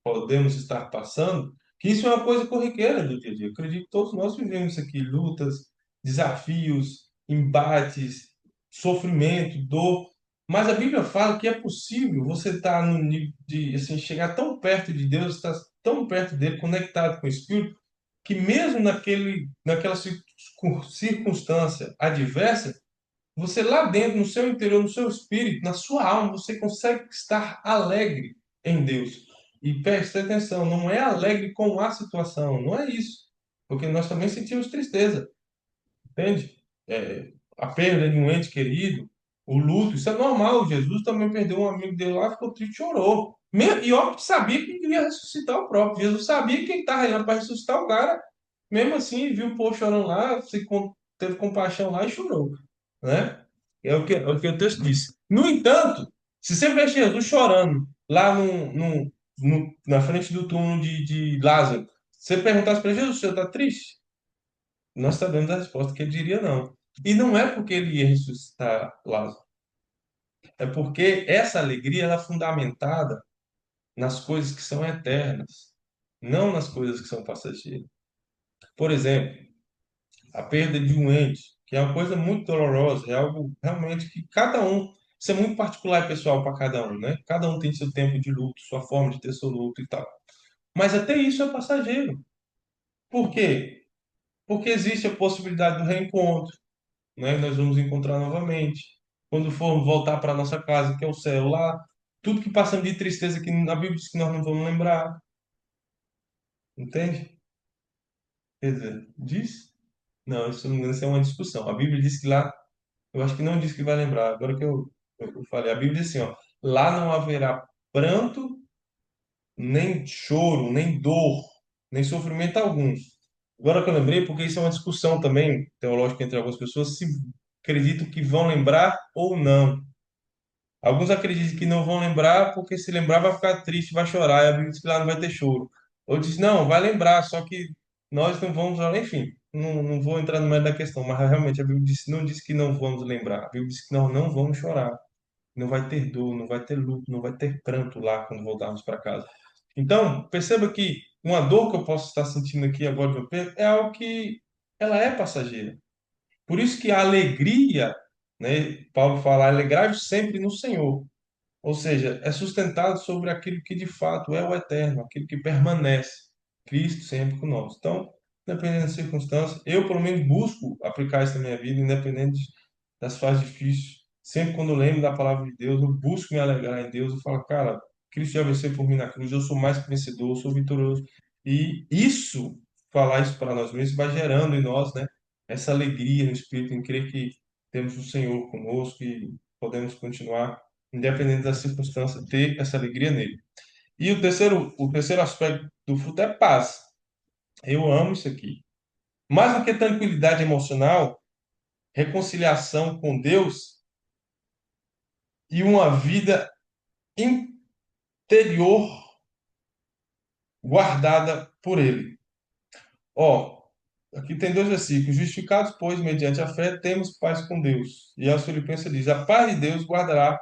podemos estar passando, que isso é uma coisa corriqueira do dia a dia. Eu acredito que todos nós vivemos isso aqui: lutas, desafios, embates, sofrimento, dor. Mas a Bíblia fala que é possível você estar no nível de assim, chegar tão perto de Deus, estar tão perto dele, conectado com o Espírito, que mesmo naquela circunstância adversa, você lá dentro, no seu interior, no seu espírito, na sua alma, você consegue estar alegre em Deus. E preste atenção, não é alegre com a situação, não é isso. Porque nós também sentimos tristeza, entende? A perda de um ente querido, o luto, isso é normal. Jesus também perdeu um amigo dele lá, ficou triste, chorou. E ó, sabia que ia ressuscitar o próprio. Jesus sabia que ele estava indo para ressuscitar o cara. Mesmo assim, viu o povo chorando lá, teve compaixão lá e chorou, né? É o que o texto diz. No entanto, se você vê Jesus chorando lá na frente do túmulo de Lázaro, você perguntasse para Jesus: você está triste? Nós sabemos a resposta que ele diria não. E não é porque ele ia ressuscitar Lázaro, é porque essa alegria ela é fundamentada nas coisas que são eternas, não nas coisas que são passageiras. Por exemplo, a perda de um ente, que é uma coisa muito dolorosa, é algo realmente que cada um, isso é muito particular e pessoal para cada um, né? Cada um tem seu tempo de luto, sua forma de ter seu luto e tal. Mas até isso é passageiro. Por quê? Porque existe a possibilidade do reencontro, né? Nós vamos encontrar novamente. Quando formos voltar para nossa casa, que é o céu, lá, tudo que passamos de tristeza que na Bíblia diz que nós não vamos lembrar, entende? Quer dizer, diz? Não, isso é uma discussão. A Bíblia diz que lá, eu acho que não diz que vai lembrar. Agora que eu falei, a Bíblia diz assim, ó: lá não haverá pranto, nem choro, nem dor, nem sofrimento algum. Agora que eu lembrei, porque isso é uma discussão também teológica entre algumas pessoas, se acreditam que vão lembrar ou não. Alguns acreditam que não vão lembrar, porque se lembrar vai ficar triste, vai chorar, e a Bíblia diz que lá não vai ter choro. Ou diz, não, vai lembrar, só que nós não vamos, enfim, não vou entrar no mérito da questão, mas realmente a Bíblia não diz que não vamos lembrar, a Bíblia diz que nós não vamos chorar, não vai ter dor, não vai ter luto, não vai ter pranto lá quando voltarmos para casa. Então, perceba que uma dor que eu posso estar sentindo aqui agora que eu perco é algo que ela é passageira. Por isso que a alegria, né, Paulo fala: alegrai-vos sempre no Senhor. Ou seja, é sustentado sobre aquilo que de fato é o eterno, aquilo que permanece, Cristo sempre conosco. Então, independente das circunstâncias, eu pelo menos busco aplicar isso na minha vida, independente das fases difíceis. Sempre quando eu lembro da palavra de Deus, eu busco me alegrar em Deus. Eu falo, cara, Cristo já venceu por mim na cruz, eu sou mais que vencedor, eu sou vitorioso. E isso, falar isso para nós mesmos, vai gerando em nós, né, essa alegria no Espírito, em crer que temos o Senhor conosco e podemos continuar, independente da circunstância, ter essa alegria nele. E o terceiro aspecto do fruto é paz. Eu amo isso aqui. Mais do que tranquilidade emocional, reconciliação com Deus e uma vida interior guardada por Ele. Ó, aqui tem dois versículos: justificados, pois, mediante a fé, temos paz com Deus. E aos Filipenses diz: a paz de Deus guardará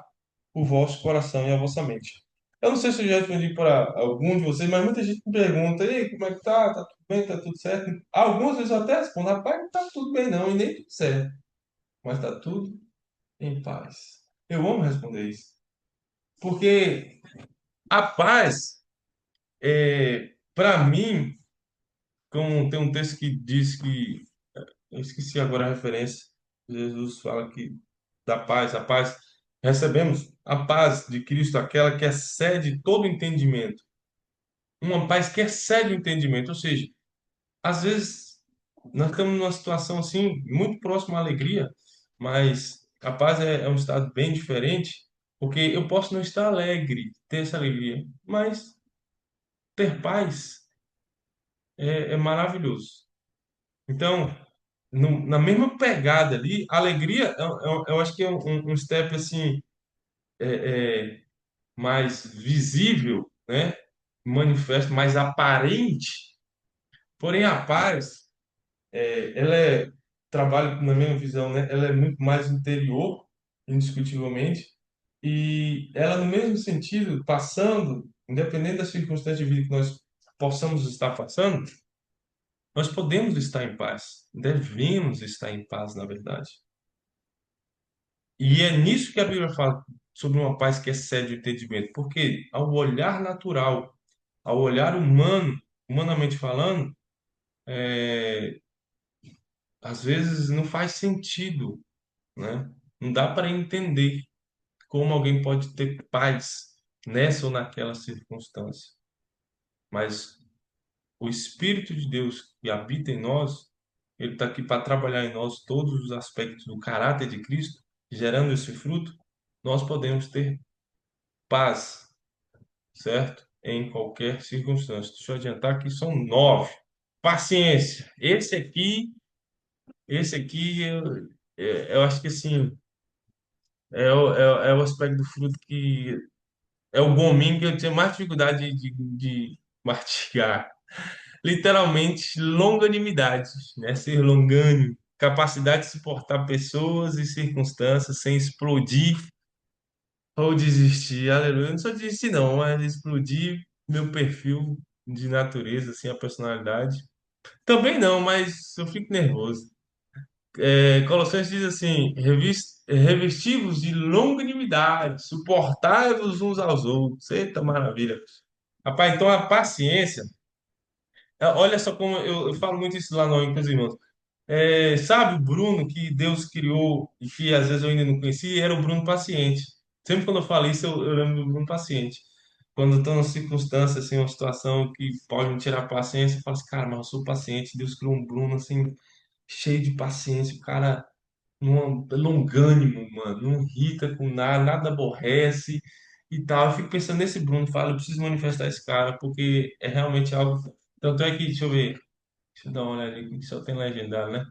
o vosso coração e a vossa mente. Eu não sei se eu já respondi para algum de vocês, mas muita gente me pergunta: e aí, como é que tá? Tá tudo bem? Tá tudo certo? Algumas vezes eu até respondo: rapaz, não tá tudo bem não, e nem tudo certo. Mas tá tudo em paz. Eu amo responder isso. Porque a paz, para mim, como tem um texto que diz eu esqueci agora a referência, Jesus fala que da paz, a paz. recebemos a paz de Cristo, aquela que excede todo entendimento. Uma paz que excede o entendimento. Ou seja, às vezes nós estamos numa situação assim, muito próxima à alegria, mas a paz é um estado bem diferente, porque eu posso não estar alegre, ter essa alegria, mas ter paz é maravilhoso. Então, na mesma pegada ali, a alegria, eu acho que é um step assim, mais visível, né? Manifesto, mais aparente. Porém, a paz, ela trabalho na minha visão, né? Ela é muito mais interior, indiscutivelmente, e ela, no mesmo sentido, passando, independente das circunstâncias de vida que nós possamos estar passando, nós podemos estar em paz, devemos estar em paz, na verdade. E é nisso que a Bíblia fala sobre uma paz que excede o entendimento, porque ao olhar natural, ao olhar humano, humanamente falando, às vezes não faz sentido, né? Não dá para entender como alguém pode ter paz nessa ou naquela circunstância. Mas o Espírito de Deus que habita em nós, ele está aqui para trabalhar em nós todos os aspectos do caráter de Cristo, gerando esse fruto, nós podemos ter paz, certo? Em qualquer circunstância. Deixa eu adiantar que são 9. Paciência. Esse aqui, eu acho que assim, é o aspecto do fruto que é o gominho que eu tinha mais dificuldade de mastigar. Literalmente, longanimidade, né? Ser longânimo, capacidade de suportar pessoas e circunstâncias sem explodir ou desistir. Aleluia. Eu não sou desistir, não, mas explodir meu perfil de natureza, assim, a personalidade. Também não, mas eu fico nervoso. Colossenses diz assim: revestivos de longanimidade, suportai-vos uns aos outros. Eita maravilha. Rapaz, então a paciência. Olha só como eu falo muito isso lá no, com os irmãos. Sabe o Bruno que Deus criou e que às vezes eu ainda não conhecia? Era o Bruno paciente. Sempre quando eu falo isso, eu lembro do Bruno paciente. Quando eu estou numa circunstância, assim, uma situação que pode me tirar a paciência, eu falo assim, cara, mas eu sou paciente. Deus criou um Bruno, assim, cheio de paciência. O cara longânimo, mano. Não irrita com nada, nada aborrece e tal. Eu fico pensando nesse Bruno, falo, eu preciso manifestar esse cara, porque é realmente algo. Tanto é que, deixa eu ver. Deixa eu dar uma olhada aqui, que só tem legendado, né?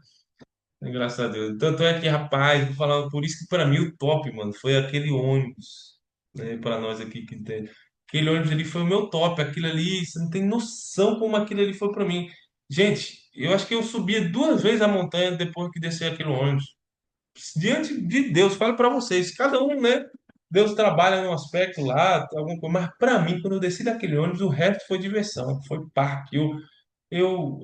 Graças a Deus. Tanto é que, rapaz, vou falar, por isso que para mim o top, mano, foi aquele ônibus, né, para nós aqui que tem. Aquele ônibus ali foi o meu top, aquilo ali, você não tem noção como aquilo ali foi para mim. Gente, eu acho que eu subia 2 vezes a montanha depois que descer aquele ônibus. Diante de Deus, falo para vocês, cada um, né? Deus trabalha num aspecto lá, alguma coisa, mas para mim, quando eu desci daquele ônibus, o resto foi diversão, foi parque.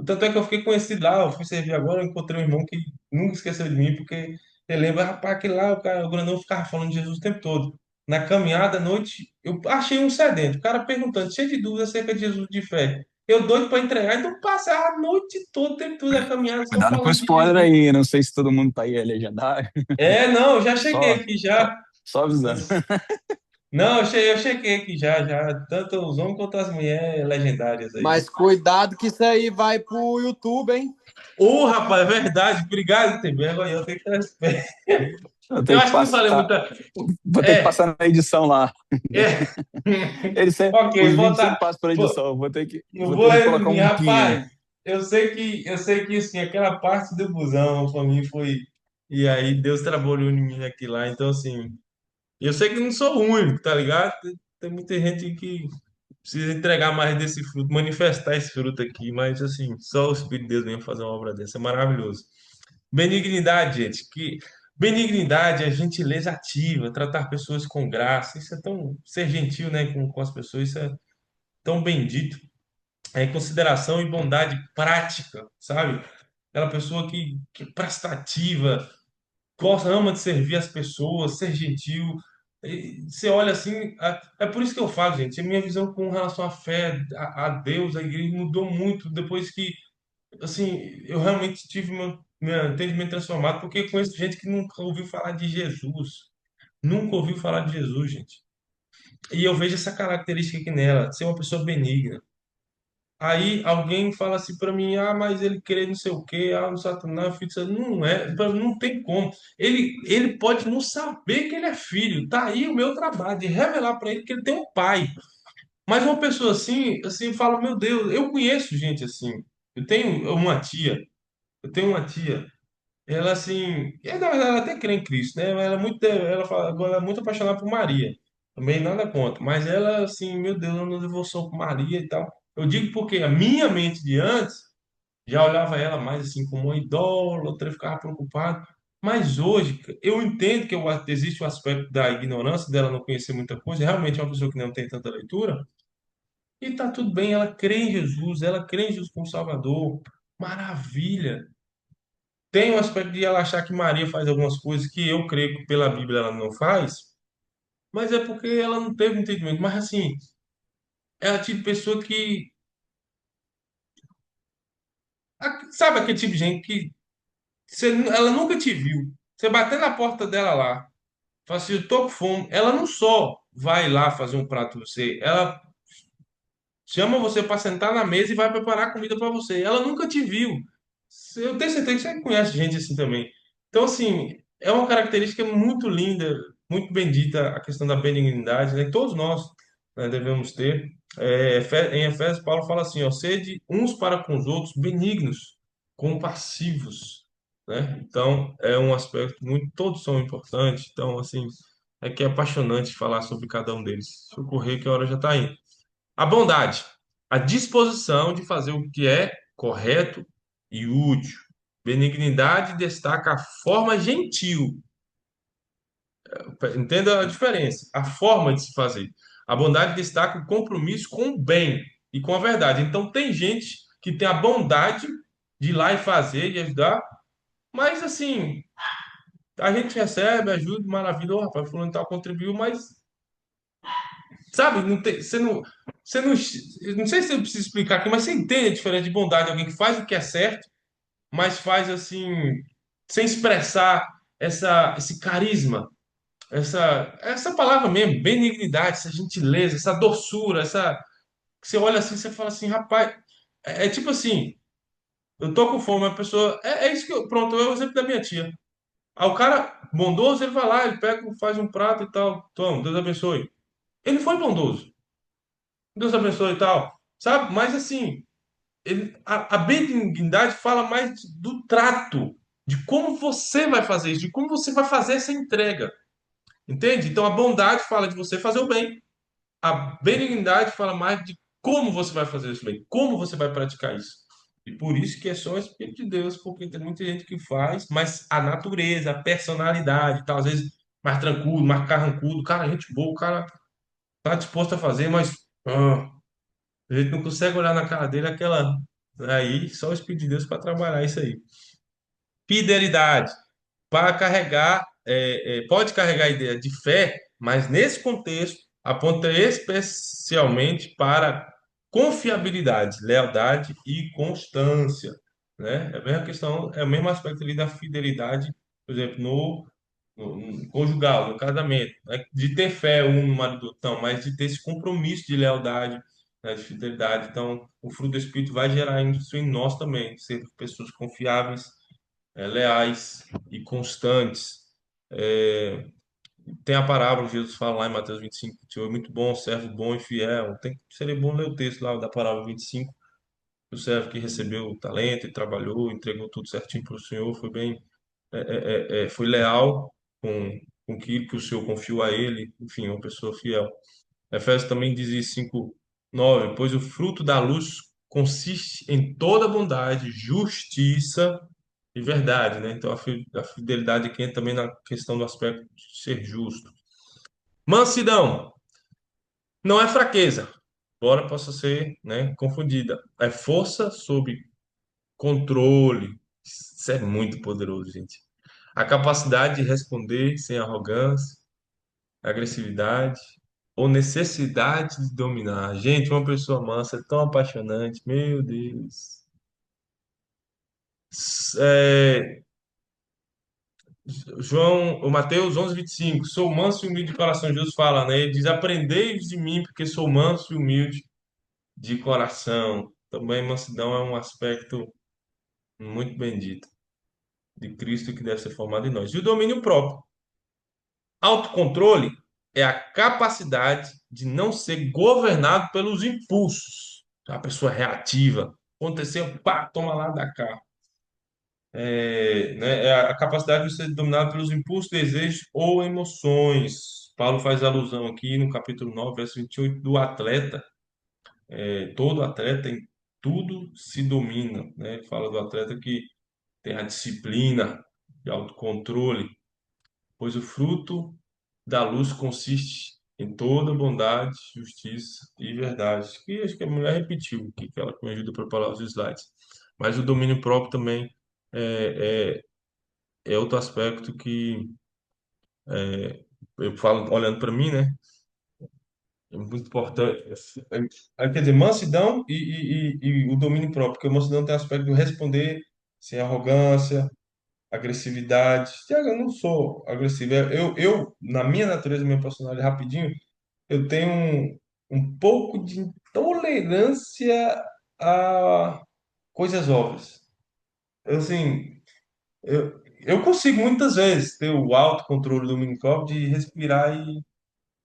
Tanto é que eu fiquei conhecido lá, eu fui servir agora, eu encontrei um irmão que nunca esqueceu de mim, porque ele lembra, rapaz, aquele lá, o grandão ficava falando de Jesus o tempo todo. Na caminhada, à noite, eu achei um sedento, o cara perguntando, cheio de dúvidas acerca de Jesus de fé. Eu doido para entregar, então passar a noite toda, o tempo todo a caminhada, só Cuidado com o falando de spoiler Jesus. aí, não sei se todo mundo tá aí é legendário. Não, eu já cheguei Só, aqui só, já. só avisando. Não, eu cheguei aqui já. Tanto os homens quanto as mulheres legendárias aí. Mas cuidado que isso aí vai pro YouTube, hein? Ô, rapaz, é verdade. Obrigado, tem vergonha. Eu tenho que ter respeito. Eu Eu tenho que acho que não falei passar, muita. vou ter que É, passar na edição lá. é. Os Ok, vídeos sempre botar. passam por Pô, edição. não Vou vou ter que colocar resumir, um pin aí. rapaz. Eu sei que assim, aquela parte do busão pra mim foi. E aí Deus trabalhou em mim aqui lá. Então, assim, eu sei que não sou o único, tá ligado? Tem muita gente que precisa entregar mais desse fruto, manifestar esse fruto aqui, mas assim, só o Espírito de Deus mesmo fazer uma obra dessa. É maravilhoso. Benignidade, gente, que benignidade é gentileza ativa, tratar pessoas com graça. Isso é tão ser gentil, né, com as pessoas, isso é tão bendito. É consideração e bondade prática, sabe? Aquela pessoa que é prestativa, gosta, ama de servir as pessoas, ser gentil. E você olha assim, é por isso que eu falo, gente, a minha visão com relação à fé, a Deus, a igreja mudou muito depois que, assim, eu realmente tive meu entendimento transformado, porque eu conheço gente que nunca ouviu falar de Jesus. nunca ouviu falar de Jesus, gente. E eu vejo essa característica aqui nela, ser uma pessoa benigna. Aí alguém fala assim para mim, ah, mas ele crê não sei o quê, ah, no Satanás, filho de Satanás. Não é, não tem como. Ele pode não saber que ele é filho. Tá aí o meu trabalho de revelar para ele que ele tem um pai. Mas uma pessoa assim fala, meu Deus, eu conheço gente assim. Eu tenho uma tia, ela assim, na verdade ela até crê em Cristo, né? Ela é muito, ela fala, agora ela é muito apaixonada por Maria. Também nada contra, mas ela assim, meu Deus, eu não devoção por Maria e tal. Eu digo porque a minha mente de antes já olhava ela mais assim como uma idólatra, eu ficava preocupado. Mas hoje eu entendo que existe o aspecto da ignorância dela não conhecer muita coisa, realmente é uma pessoa que não tem tanta leitura. E tá tudo bem, ela crê em Jesus, ela crê em Jesus como Salvador. Maravilha. Tem o aspecto de ela achar que Maria faz algumas coisas que eu creio que pela Bíblia ela não faz, mas é porque ela não teve entendimento. Mas assim, é a tipo de pessoa que. Sabe aquele tipo de gente que ela nunca te viu. Você bater na porta dela lá, fala assim, eu tô com fome. Ela não só vai lá fazer um prato pra você, ela chama você para sentar na mesa e vai preparar comida para você. Ela nunca te viu. Eu tenho certeza que você conhece gente assim também. Então, assim, é uma característica muito linda, muito bendita a questão da benignidade, né? Que todos nós, né, devemos ter. Em Efésios, Paulo fala assim, ó, sede uns para com os outros benignos, compassivos, né? Então, é um aspecto muito, todos são importantes. Então, assim, é que é apaixonante falar sobre cada um deles. Se eu correr, que a hora já está indo. A bondade, a disposição de fazer o que é correto e útil. Benignidade destaca a forma gentil. Entenda a diferença, a forma de se fazer. A bondade destaca o compromisso com o bem e com a verdade. Então, tem gente que tem a bondade de ir lá e fazer e ajudar, mas assim, a gente recebe, ajuda, maravilha, oh, rapaz, fulano tal contribuiu, mas sabe, não tem, você não, eu não sei se eu preciso explicar aqui, mas você entende a diferença de bondade, alguém que faz o que é certo, mas faz assim, sem expressar esse carisma, essa palavra mesmo, benignidade, essa gentileza, essa doçura, essa, que você olha assim, você fala assim, rapaz, é tipo assim, eu tô com fome, a pessoa, é isso que eu, pronto, é o exemplo da minha tia. Aí o cara bondoso, ele vai lá, ele pega, faz um prato e tal, toma, Deus abençoe. Ele foi bondoso. Deus abençoe e tal, sabe? Mas assim, a benignidade fala mais do trato, de como você vai fazer isso, de como você vai fazer essa entrega, entende? Então a bondade fala de você fazer o bem, a benignidade fala mais de como você vai fazer isso bem, como você vai praticar isso. E por isso que é só o Espírito de Deus, porque tem muita gente que faz, mas a natureza, a personalidade, tal, às vezes mais tranquilo, mais carrancudo, cara, gente boa, o cara tá disposto a fazer, mas a gente não consegue olhar na cara dele aquela. Aí, só o Espírito de Deus para trabalhar isso aí. Fidelidade. Para carregar, pode carregar a ideia de fé, mas nesse contexto aponta especialmente para confiabilidade, lealdade e constância, né? É a mesma questão, é o mesmo aspecto ali da fidelidade, por exemplo, no conjugal, no casamento, né? De ter fé um no marido do outro, não, mas de ter esse compromisso de lealdade, né, de fidelidade. Então, o fruto do Espírito vai gerar isso em nós também, ser pessoas confiáveis, leais e constantes. É, tem a parábola que Jesus fala lá em Mateus 25, que é muito bom, servo bom e fiel. Seria bom ler o texto lá da parábola 25, o servo que recebeu o talento e trabalhou, entregou tudo certinho para o Senhor, foi bem, foi leal com aquilo que o Senhor confiou a ele, enfim, uma pessoa fiel. Efésios também diz isso 5:9, pois o fruto da luz consiste em toda bondade, justiça e verdade, né? Então a fidelidade aqui entra também na questão do aspecto de ser justo. Mansidão não é fraqueza, embora possa ser, né, confundida. É força sob controle. Isso é muito poderoso, gente. A capacidade de responder sem arrogância, agressividade ou necessidade de dominar. Gente, uma pessoa mansa é tão apaixonante, meu Deus. É, O Mateus 11:25, sou manso e humilde de coração, Jesus fala, né? Ele diz, aprendei de mim, porque sou manso e humilde de coração. Também mansidão é um aspecto muito bendito de Cristo que deve ser formado em nós. E o domínio próprio. Autocontrole é a capacidade de não ser governado pelos impulsos. A pessoa reativa. Aconteceu, pá, toma lá da cá. Né, é a capacidade de ser dominado pelos impulsos, desejos ou emoções. Paulo faz alusão aqui no capítulo 9, verso 28, do atleta. Todo atleta em tudo se domina. Né? Ele fala do atleta que tem a disciplina de autocontrole, pois o fruto da luz consiste em toda bondade, justiça e verdade. Que acho que a mulher repetiu aqui, que ela me ajuda a preparar os slides. Mas o domínio próprio também é outro aspecto que eu falo, olhando para mim, né? É muito importante. Quer dizer, mansidão e o domínio próprio, porque a mansidão tem o aspecto de responder sem arrogância, agressividade. Tiago, eu não sou agressivo. Na minha natureza, minha personalidade, rapidinho, eu tenho um pouco de intolerância a coisas óbvias. Assim, eu consigo muitas vezes ter o autocontrole do domínio próprio de respirar e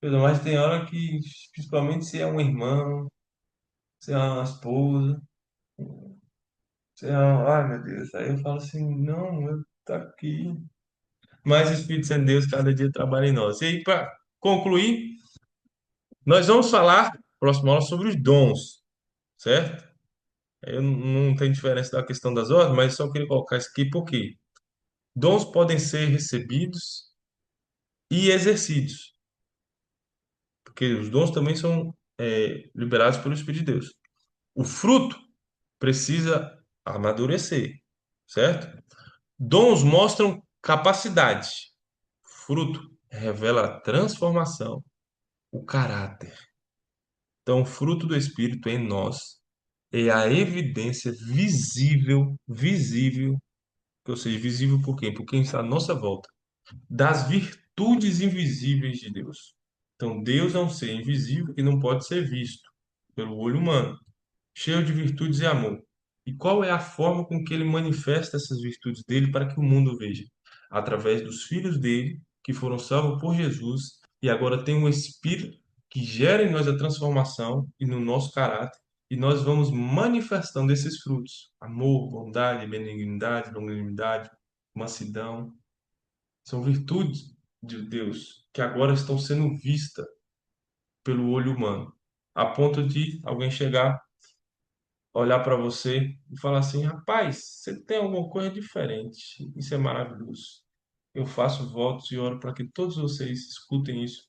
mas tem hora que, principalmente se é um irmão, se é uma esposa, se é ai meu Deus, aí eu falo assim, não, eu tô aqui. Mas o Espírito Santo de Deus cada dia trabalha em nós. E aí, para concluir, nós vamos falar, próxima aula, sobre os dons, certo? Eu não tem diferença da questão das ordens, mas só queria colocar isso aqui porque dons podem ser recebidos e exercidos, porque os dons também são liberados pelo Espírito de Deus. O fruto precisa amadurecer, certo? Dons mostram capacidade. Fruto revela a transformação, o caráter. Então, o fruto do Espírito em nós é a evidência visível, ou seja, visível por quem? Por quem está à nossa volta, das virtudes invisíveis de Deus. Então, Deus é um ser invisível que não pode ser visto pelo olho humano, cheio de virtudes e amor. E qual é a forma com que ele manifesta essas virtudes dele para que o mundo veja? Através dos filhos dele, que foram salvos por Jesus e agora tem um Espírito que gera em nós a transformação e no nosso caráter, e nós vamos manifestando esses frutos: amor, bondade, benignidade, longanimidade, mansidão. São virtudes de Deus que agora estão sendo vistas pelo olho humano, a ponto de alguém chegar, olhar para você e falar assim: rapaz, você tem alguma coisa diferente. Isso é maravilhoso. Eu faço votos e oro para que todos vocês escutem isso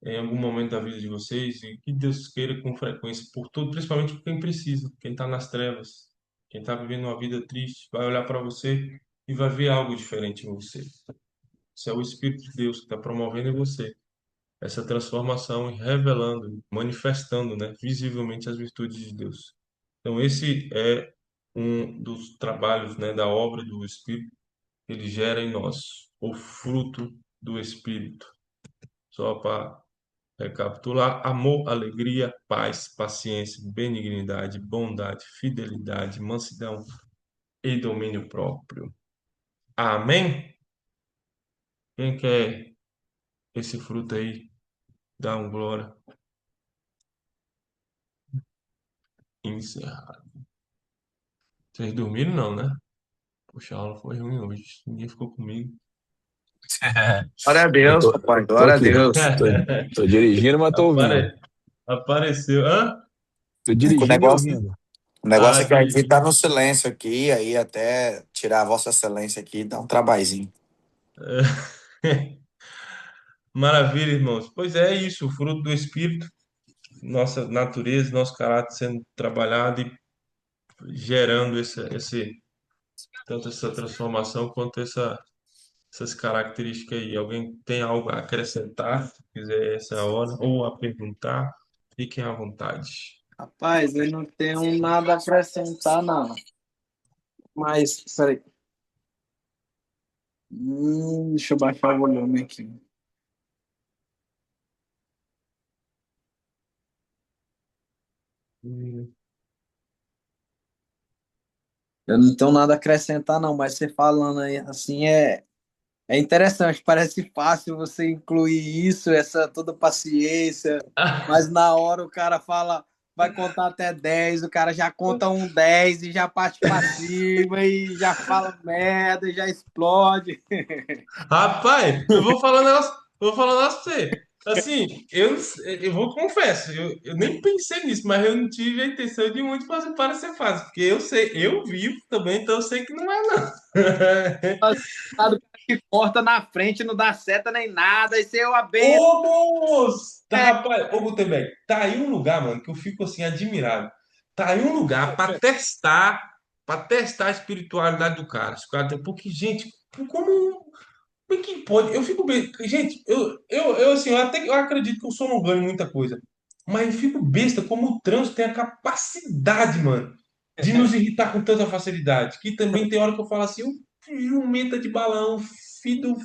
em algum momento da vida de vocês e que Deus queira com frequência por tudo, principalmente por quem precisa, quem está nas trevas, quem está vivendo uma vida triste, vai olhar para você e vai ver algo diferente em você. Isso é o Espírito de Deus que está promovendo em você essa transformação e revelando, manifestando, né, visivelmente as virtudes de Deus. Então, esse é um dos trabalhos, né, da obra do Espírito. Ele gera em nós o fruto do Espírito. Só para recapitular: amor, alegria, paz, paciência, benignidade, bondade, fidelidade, mansidão e domínio próprio. Amém? Quem quer esse fruto aí, dá um glória. Encerrado. Vocês dormiram não, né? Poxa, a aula foi ruim hoje. Ninguém ficou comigo. Glória a Eu Deus, tô, papai. tô Glória a aqui, Deus. tô dirigindo, mas tô ouvindo. Apareceu. Hã? Tô É que dirigindo e ouvindo. o Ah, negócio é que aqui tá dirigi. no silêncio aqui, aí até tirar a Vossa Excelência aqui dá um trabalhinho. Maravilha, irmãos. Pois é isso, o fruto do Espírito, nossa natureza, nosso caráter sendo trabalhado e gerando tanto essa transformação quanto essas características aí. Alguém tem algo a acrescentar? Se quiser essa hora, ou a perguntar, fiquem à vontade. Rapaz, eu não tenho nada a acrescentar, não. Mas, peraí. Deixa eu baixar o volume aqui. Hum. Eu não tenho nada a acrescentar, não, mas você falando aí assim é interessante, parece fácil você incluir isso, essa toda paciência, mas na hora o cara fala, vai contar até 10, o cara já conta um 10 e já parte para cima e já fala merda, e já explode. Rapaz, eu vou falar um negócio pra você. Assim, eu vou confesso, eu nem pensei nisso, mas eu não tive a intenção de muito fazer parecer fácil, porque eu sei, eu vivo também, então eu sei que não é não. O que corta na frente, não dá seta nem nada, e seu a benção. Ô, moço! Tá, rapaz, ô, Gutenberg, tá aí um lugar, mano, que eu fico assim, admirado. Tá aí um lugar pra testar a espiritualidade do cara. Porque, gente, como é que pode? Eu fico bem. Gente, assim, eu acredito que o som não ganha muita coisa. Mas eu fico besta como o trânsito tem a capacidade, mano, de nos irritar com tanta facilidade. Que também tem hora que eu falo assim, o jumenta de balão, filho do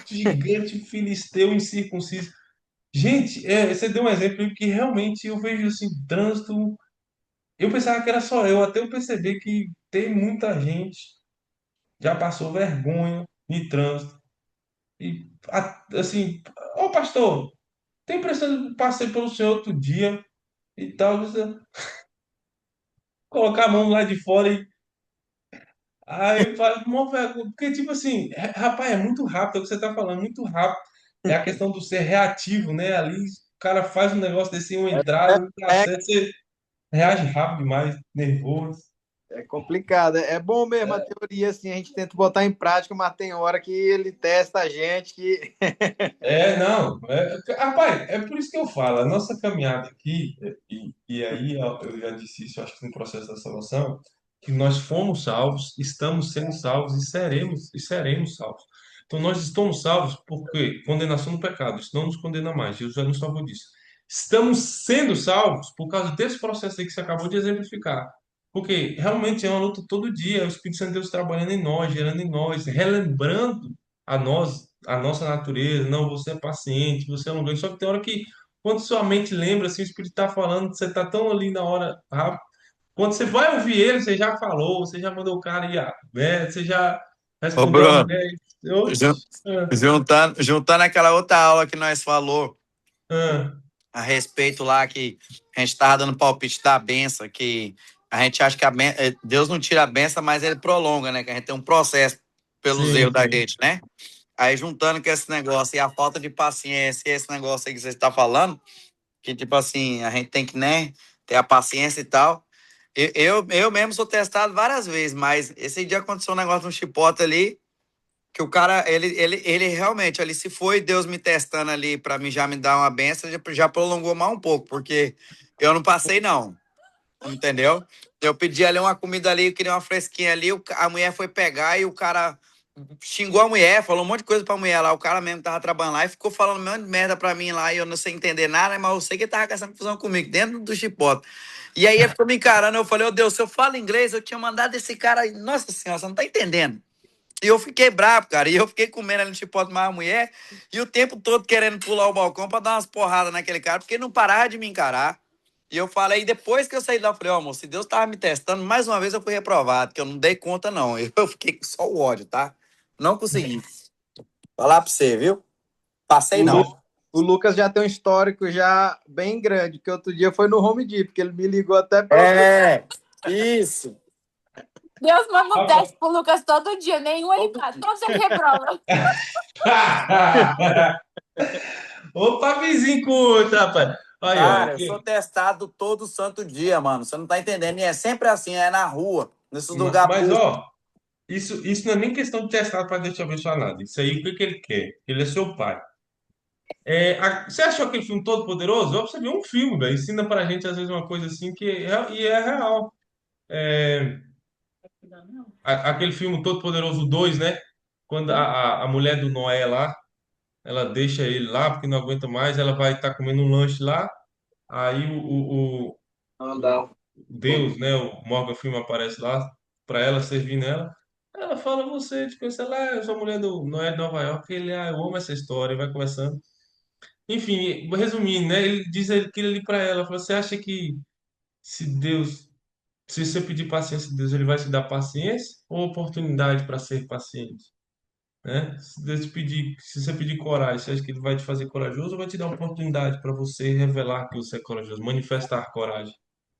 gigante filisteu incircunciso. Gente, você deu um exemplo aí que realmente eu vejo assim, trânsito. Eu pensava que era só eu, até eu perceber que tem muita gente já passou vergonha de trânsito. E assim, ô pastor, tem impressão que passei pelo senhor outro dia e tal, você colocar a mão lá de fora e aí fala, mó vergonha, porque tipo assim, rapaz, é muito rápido, é o que você tá falando, muito rápido. É a questão do ser reativo, né? Ali o cara faz um negócio desse, uma entrada, não tá É, certo, você reage rápido demais, nervoso. é complicado. É bom mesmo a teoria, assim, a gente tenta botar em prática, mas tem hora que ele testa a gente que. Não, rapaz, é por isso que eu falo, a nossa caminhada aqui, e aí ó, eu já disse isso, acho que no processo da salvação, que nós fomos salvos, estamos sendo salvos e seremos salvos. Então nós estamos salvos porque condenação do pecado, isso não nos condena mais, Jesus já nos salvou disso. Estamos sendo salvos por causa desse processo aí que você acabou de exemplificar. Porque realmente é uma luta todo dia, é o Espírito Santo de Deus trabalhando em nós, gerando em nós, relembrando a nossa natureza, não, você é paciente, você é longânimo. Só que tem hora que, quando sua mente lembra, assim, o Espírito está falando, você está tão ali na hora rápido. Quando você vai ouvir ele, você já falou, você já mandou o cara ir, né? Você já Ô, respondeu a Bruno, mulher. Oxe, juntando aquela outra aula que nós falou ah, a respeito lá que a gente estava dando palpite da benção, que a gente acha que Deus não tira a benção, mas ele prolonga, né? Que a gente tem um processo pelos sim, erros da sim. gente, né? Aí juntando com esse negócio e a falta de paciência e esse negócio aí que você está falando, que tipo assim, a gente tem que, né, ter a paciência e tal. Eu mesmo sou testado várias vezes, mas esse dia aconteceu um negócio no chipote ali, que o cara, ele realmente, ali se foi Deus me testando ali para mim já me dar uma benção, já prolongou mais um pouco, porque eu não passei não, entendeu? Eu pedi ali uma comida ali, eu queria uma fresquinha ali, a mulher foi pegar e o cara xingou a mulher, falou um monte de coisa pra mulher lá, o cara mesmo tava trabalhando lá e ficou falando um monte de merda pra mim lá e eu não sei entender nada, mas eu sei que ele tava com essa confusão comigo, dentro do chipote. E aí ele ficou me encarando, eu falei, ô Deus, se eu falo inglês, eu tinha mandado esse cara, nossa senhora, você não tá entendendo. E eu fiquei bravo, cara. E eu fiquei comendo ali no chipote mais a mulher. E o tempo todo querendo pular o balcão pra dar umas porradas naquele cara, porque ele não parava de me encarar. E eu falei, depois que eu saí lá, eu falei, ó, amor, se Deus tava me testando, mais uma vez eu fui reprovado, que eu não dei conta, não. Eu fiquei com só o ódio, tá? Não consegui. Falar pra você, viu? Passei O, não. Lu- o Lucas já tem um histórico já bem grande, que outro dia foi no Home Depot, que ele me ligou até para É, isso. Deus manda um Rapaz. teste pro Lucas todo dia, nenhum ele passa, todos ele reprova. Opa, vizinho curto, rapaz. Aí, ó. Cara, eu sou testado todo santo dia, mano. Você não tá entendendo. E é sempre assim, é na rua, nesses lugares Mas, públicos. ó, isso não é nem questão de testar para Deus te abençoar nada. Isso aí, o que que ele quer? Ele é seu pai. Você achou aquele filme Todo Poderoso? Ó, você viu um filme, velho. Ensina pra gente, às vezes, uma coisa assim e é real. É, aquele filme Todo Poderoso 2, né? Quando a mulher do Noé lá, ela deixa ele lá porque não aguenta mais, ela vai estar comendo um lanche lá. Aí o andar. Deus, né? O Morgan Freeman aparece lá para ela servir nela. Ela fala, você, tipo, sei lá, eu sou a mulher do Noé de Nova York, ele, eu amo essa história, e vai conversando. Enfim, resumindo, né? Ele diz aquilo ali pra ela, falou, você acha que se Deus, se você pedir paciência de Deus, ele vai te dar paciência ou oportunidade para ser paciente? Né? Se Deus te pedir, se você pedir coragem, você acha que ele vai te fazer corajoso ou vai te dar uma oportunidade para você revelar que você é corajoso, manifestar coragem?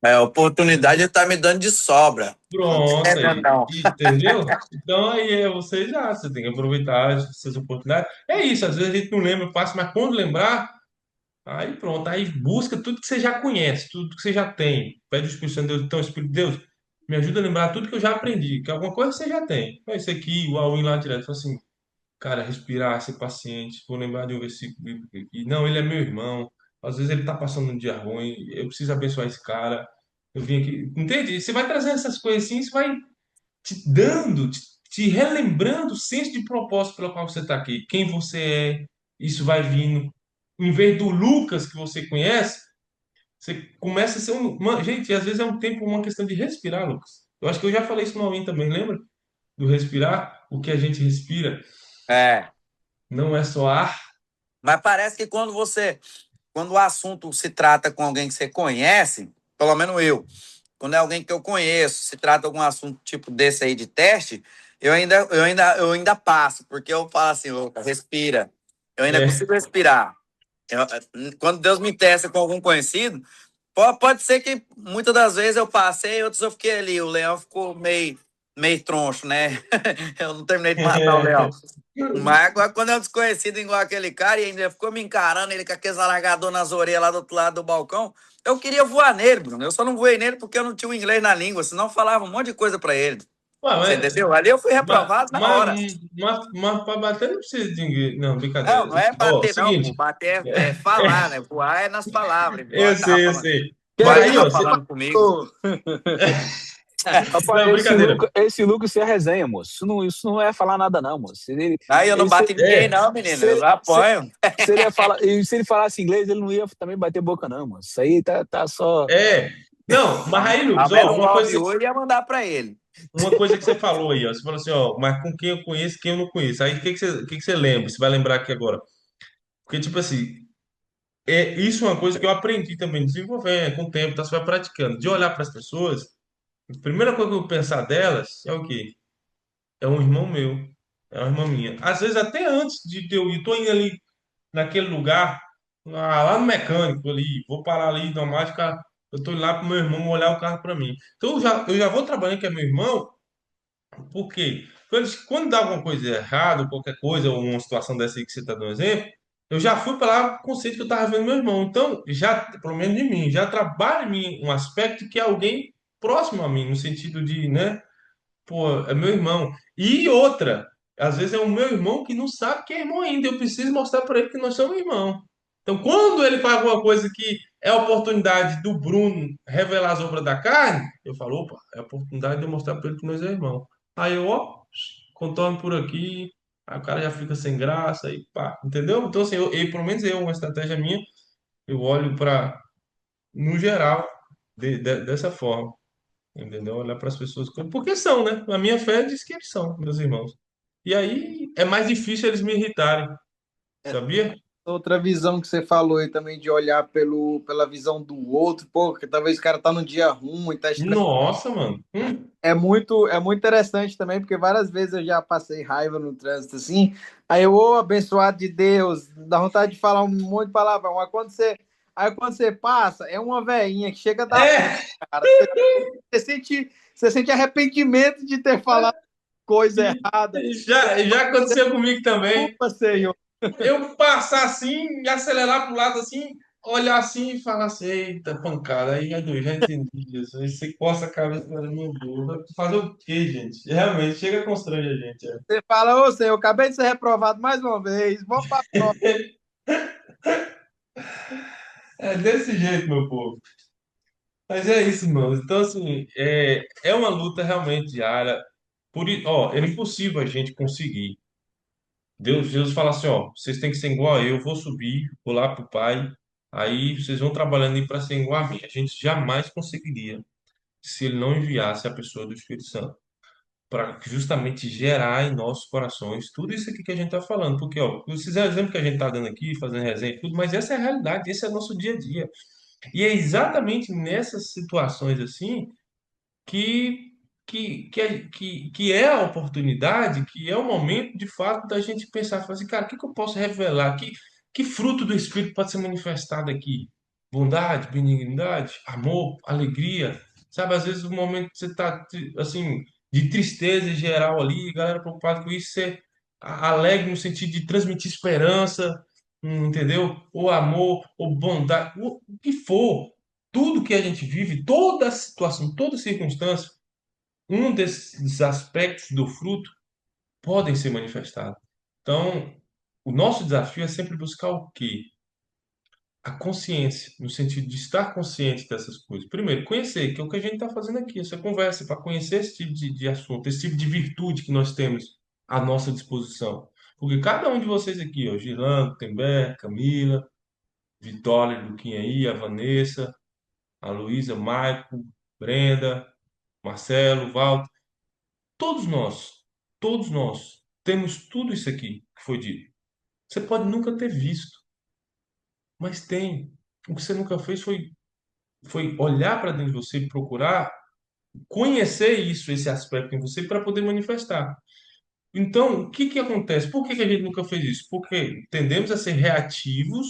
É, a oportunidade tá me dando de sobra. Não Pronto, quero, aí. não. Entendeu? Então aí você tem que aproveitar essas oportunidades. É isso, às vezes a gente não lembra, passa, mas quando lembrar, aí pronto, aí busca tudo que você já conhece, tudo que você já tem. Pede o Espírito Santo de Deus, então, Espírito de Deus, me ajuda a lembrar tudo que eu já aprendi, que alguma coisa você já tem. É isso aqui, o all lá direto, fala assim, cara, respirar, ser paciente, vou lembrar de um versículo bíblico aqui. Não, ele é meu irmão. Às vezes ele tá passando um dia ruim, eu preciso abençoar esse cara. Eu vim aqui, entende? Você vai trazendo essas coisas assim, você vai te dando, te relembrando o senso de propósito pelo qual você está aqui, quem você é, isso vai vindo. Em vez do Lucas que você conhece, você começa a ser gente, às vezes é um tempo, uma questão de respirar, Lucas. Eu acho que eu já falei isso no Além também, lembra? Do respirar, o que a gente respira É. não é só ar. Mas parece que quando o assunto se trata com alguém que você conhece, pelo menos eu, quando é alguém que eu conheço, se trata de algum assunto tipo desse aí de teste, eu ainda passo, porque eu falo assim, ô, respira. Eu ainda É. consigo respirar. Quando Deus me testa com algum conhecido, pode ser que muitas das vezes eu passei, outras eu fiquei ali. O leão ficou meio troncho, né? Eu não terminei de matar o leão. Mas agora, quando é um desconhecido igual aquele cara e ainda ficou me encarando, ele com aqueles alargador nas orelhas lá do outro lado do balcão, eu queria voar nele, Bruno. Eu só não voei nele porque eu não tinha o inglês na língua, senão eu falava um monte de coisa pra ele. Ué, Você entendeu? Ali eu fui mas, reprovado na hora. mas para bater não precisa de inglês. Não, Não, brincadeira. não é Ó, bater, não, pô. seguinte. Bater é falar, né? Voar é nas palavras, igual Eu ele tava sei, eu falando. sei. Igual Mas ele aí, tava ó, falando comigo. Rapaz, não, brincadeira. Esse Lucas é resenha, moço. Isso não é falar nada, não, moço. Aí eu não bato em ninguém, É, não, menino. Eu se, se, apanho. se ele ia falar, e se ele falasse inglês, ele não ia também bater boca, não, moço. Isso aí tá só. é. Não, mas aí, Ao Lucas, ó, menos um love hoje ia mandar pra ele. uma coisa que você falou aí, ó. Você falou assim, ó, mas com quem eu conheço, quem eu não conheço. Aí o que que você lembra? Você vai lembrar aqui agora. Porque, tipo assim, isso é uma coisa que eu aprendi também, desenvolvendo com o tempo, tá? Você vai praticando. De olhar para as pessoas, a primeira coisa que eu vou pensar delas é o quê? É um irmão meu, é uma irmã minha. Às vezes, até antes de eu ir, tô indo ali naquele lugar, lá no mecânico ali, vou parar ali na mágica, eu tô indo lá pro meu irmão olhar o carro para mim. Então eu já vou trabalhando com meu irmão, por quê? Quando dá alguma coisa errada, qualquer coisa, ou uma situação dessa aí que você está dando exemplo, eu já fui para lá com o conceito que eu estava vendo meu irmão. Então, já, pelo menos de mim, já trabalha em mim um aspecto que é alguém próximo a mim, no sentido de, né? Pô, é meu irmão. E outra, às vezes é o meu irmão que não sabe que é irmão ainda. Eu preciso mostrar para ele que nós somos irmão. Então, quando ele faz alguma coisa que é a oportunidade do Bruno revelar as obras da carne, eu falo, opa, é a oportunidade de eu mostrar para ele que nós é irmão. Aí eu, ó, contorno por aqui, aí o cara já fica sem graça, aí pá, entendeu? Então, assim, pelo menos uma estratégia minha, eu olho para, no geral, dessa forma. Entendeu? Olhar para as pessoas porque são, né? A minha fé diz que eles são, meus irmãos. E aí é mais difícil eles me irritarem, sabia? Outra visão que você falou aí também de olhar pela visão do outro, pô, que talvez o cara tá num dia ruim, tá estressado. Nossa, mano. É muito interessante também, porque várias vezes eu já passei raiva no trânsito assim. Aí eu, ô abençoado de Deus, dá vontade de falar um monte de palavrão. Aí quando você passa, é uma veinha que chega da É, cara. Você sente arrependimento de ter falado coisa errada. já aconteceu comigo também. Desculpa, Senhor. Eu passar assim, e acelerar pro lado assim, olhar assim e falar assim, eita, pancada. Aí, eu já entendi isso. Aí você coça a cabeça e fala, meu Deus, vai fazer o quê, gente? Realmente, chega a constranger a gente. Você fala, ô Senhor, eu acabei de ser reprovado mais uma vez. Vamos para a prova. É desse jeito, meu povo. Mas é isso, irmãos. Então, assim, é uma luta realmente diária. Ó, é impossível a gente conseguir. Deus fala assim, ó, vocês têm que ser igual a eu, vou subir, vou lá pro Pai, aí vocês vão trabalhando aí para ser igual a mim. A gente jamais conseguiria se ele não enviasse a pessoa do Espírito Santo. para justamente gerar em nossos corações tudo isso aqui que a gente está falando. Porque, ó, esses exemplos que a gente está dando aqui, fazendo resenha e tudo, mas essa é a realidade, esse é o nosso dia a dia. E é exatamente nessas situações assim que, que é a oportunidade, que é o momento de fato da gente pensar, falar assim, cara, o que, que eu posso revelar? Que fruto do Espírito pode ser manifestado aqui? Bondade, benignidade, amor, alegria. Sabe, às vezes o momento que você está assim, de tristeza geral ali, a galera preocupada com isso, você alegre no sentido de transmitir esperança, entendeu? Ou amor, ou bondade, o que for. Tudo que a gente vive, toda situação, toda circunstância, um desses aspectos do fruto podem ser manifestados. Então, o nosso desafio é sempre buscar o quê? A consciência, no sentido de estar consciente dessas coisas. Primeiro, conhecer, que é o que a gente está fazendo aqui, essa conversa, para conhecer esse tipo de assunto, esse tipo de virtude que nós temos à nossa disposição. Porque cada um de vocês aqui, ó, Girando, Tember, Camila, Vitória, Luquinha aí, a Vanessa, a Luísa, Maico, Brenda, Marcelo, Walter, todos nós temos tudo isso aqui que foi dito. Você pode nunca ter visto, mas tem. O que você nunca fez foi olhar para dentro de você e procurar conhecer isso, esse aspecto em você, para poder manifestar. Então, o que que acontece? Por que que a gente nunca fez isso? Porque tendemos a ser reativos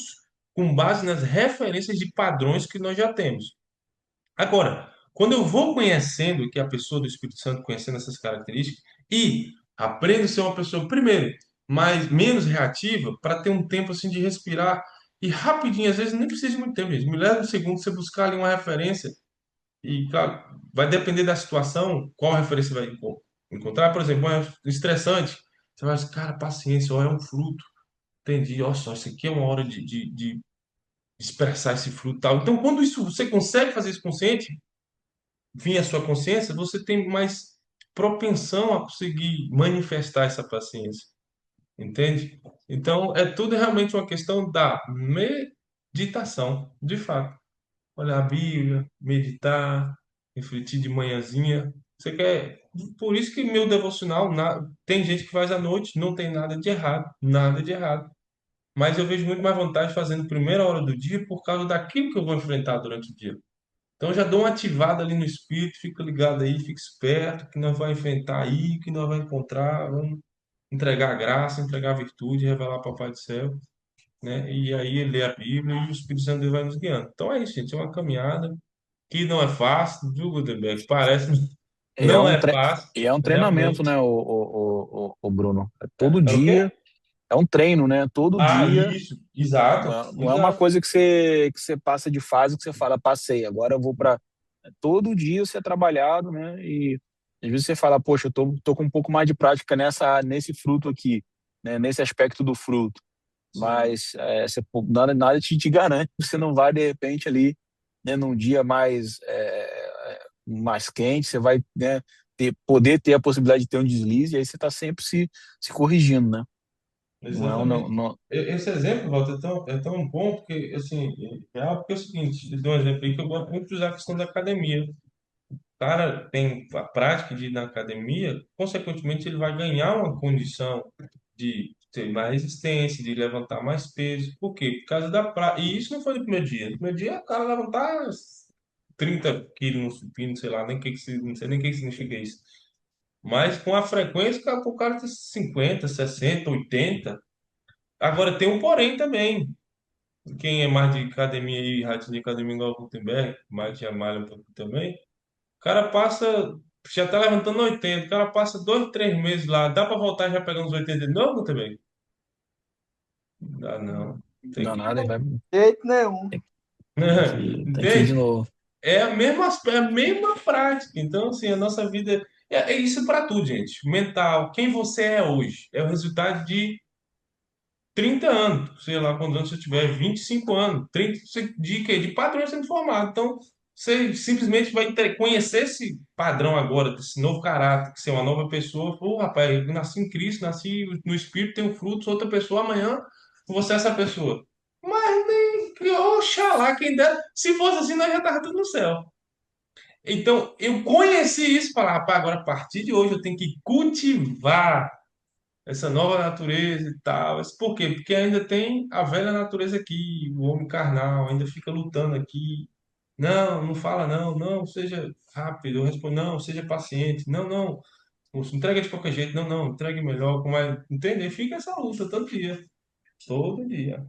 com base nas referências de padrões que nós já temos. Agora, quando eu vou conhecendo que a pessoa do Espírito Santo, conhecendo essas características, e aprendo a ser uma pessoa, primeiro, menos reativa, para ter um tempo assim de respirar, e rapidinho, às vezes nem precisa de muito tempo, gente. Me leva um segundo você buscar ali uma referência, e claro, vai depender da situação, qual referência você vai encontrar. Por exemplo, uma estressante, você vai dizer, cara, paciência, ó, é um fruto. Entendi, ó, só, isso aqui é uma hora de expressar esse fruto e tal. Então, quando isso, você consegue fazer isso consciente, vir à sua consciência, você tem mais propensão a conseguir manifestar essa paciência, entende? Então, é tudo realmente uma questão da meditação, de fato. Olhar a Bíblia, meditar, refletir de manhãzinha. Você quer. Por isso que meu devocional, tem gente que faz à noite, não tem nada de errado, nada de errado. Mas eu vejo muito mais vantagem fazendo primeira hora do dia por causa daquilo que eu vou enfrentar durante o dia. Então já dou uma ativada ali no espírito, fica ligado aí, fica esperto, que nós vamos enfrentar aí, que nós vamos encontrar, vamos entregar a graça, entregar a virtude, revelar o Papai do Céu, né? E aí ler a Bíblia e o Espírito Santo vai nos guiando. Então é isso, gente, é uma caminhada que não é fácil, viu, Gutenberg? Parece, É não um, é fácil, é um treinamento, realmente. né, o Bruno? É todo É o dia, quê? é um treino, né? Todo Ah, dia. isso, exato, Não é uma exato. coisa que você passa de fase, que você fala, passei, agora eu vou para. Todo dia você é trabalhado, né? E às vezes você fala, poxa, eu tô com um pouco mais de prática nesse fruto aqui, né? Nesse aspecto do fruto. Sim. Mas nada te garante que você não vai, de repente, ali, né, num dia mais quente, você vai, né, poder ter a possibilidade de ter um deslize, e aí você está sempre se corrigindo, né? Não é um, não, Exatamente. não- Esse exemplo, Walter, é tão bom, porque, assim, é real, porque é o seguinte, eu dou um exemplo aí que eu gosto muito de usar a questão da academia. O cara tem a prática de ir na academia, consequentemente ele vai ganhar uma condição de ter mais resistência, de levantar mais peso. Por quê? Por causa da prática. E isso não foi no primeiro dia. No primeiro dia, o cara levantar 30 quilos no supino, sei lá, nem que não sei nem o que significa isso. Mas com a frequência, o cara tem 50, 60, 80. Agora tem um porém também. Quem é mais de academia e ratinho de academia igual o Gutenberg, mais de malha um pouco também, o cara passa, já tá levantando 80, o cara passa 2, 3 meses lá, dá pra voltar já pegando os 80 de novo, Gutenberg? Dá não. Tem dá que. nada, e vai, De jeito nenhum. tem que ir de Entende? novo. É a mesma prática. Então, assim, a nossa vida. É isso para tudo, gente. Mental. Quem você é hoje é o resultado de 30 anos, sei lá quantos anos você tiver, 25 anos, 30 de quê? De padrão sendo formado. Então, você simplesmente vai conhecer esse padrão agora, desse novo caráter, que você é uma nova pessoa. Pô, rapaz, eu nasci em Cristo, nasci no Espírito, tenho frutos, outra pessoa, amanhã você é essa pessoa. Mas nem, oxalá, quem dera. Se fosse assim, nós já tava tudo no céu. Então, eu conheci isso e falei, rapaz, agora a partir de hoje eu tenho que cultivar essa nova natureza e tal. Mas por quê? Porque ainda tem a velha natureza aqui, o homem carnal, ainda fica lutando aqui. Não, não fala não, não, seja rápido. Eu respondo, não, seja paciente. Não, não, moço, entrega de qualquer jeito. Não, não, entregue melhor. Como é? Entender? Fica essa luta todo dia. Todo dia.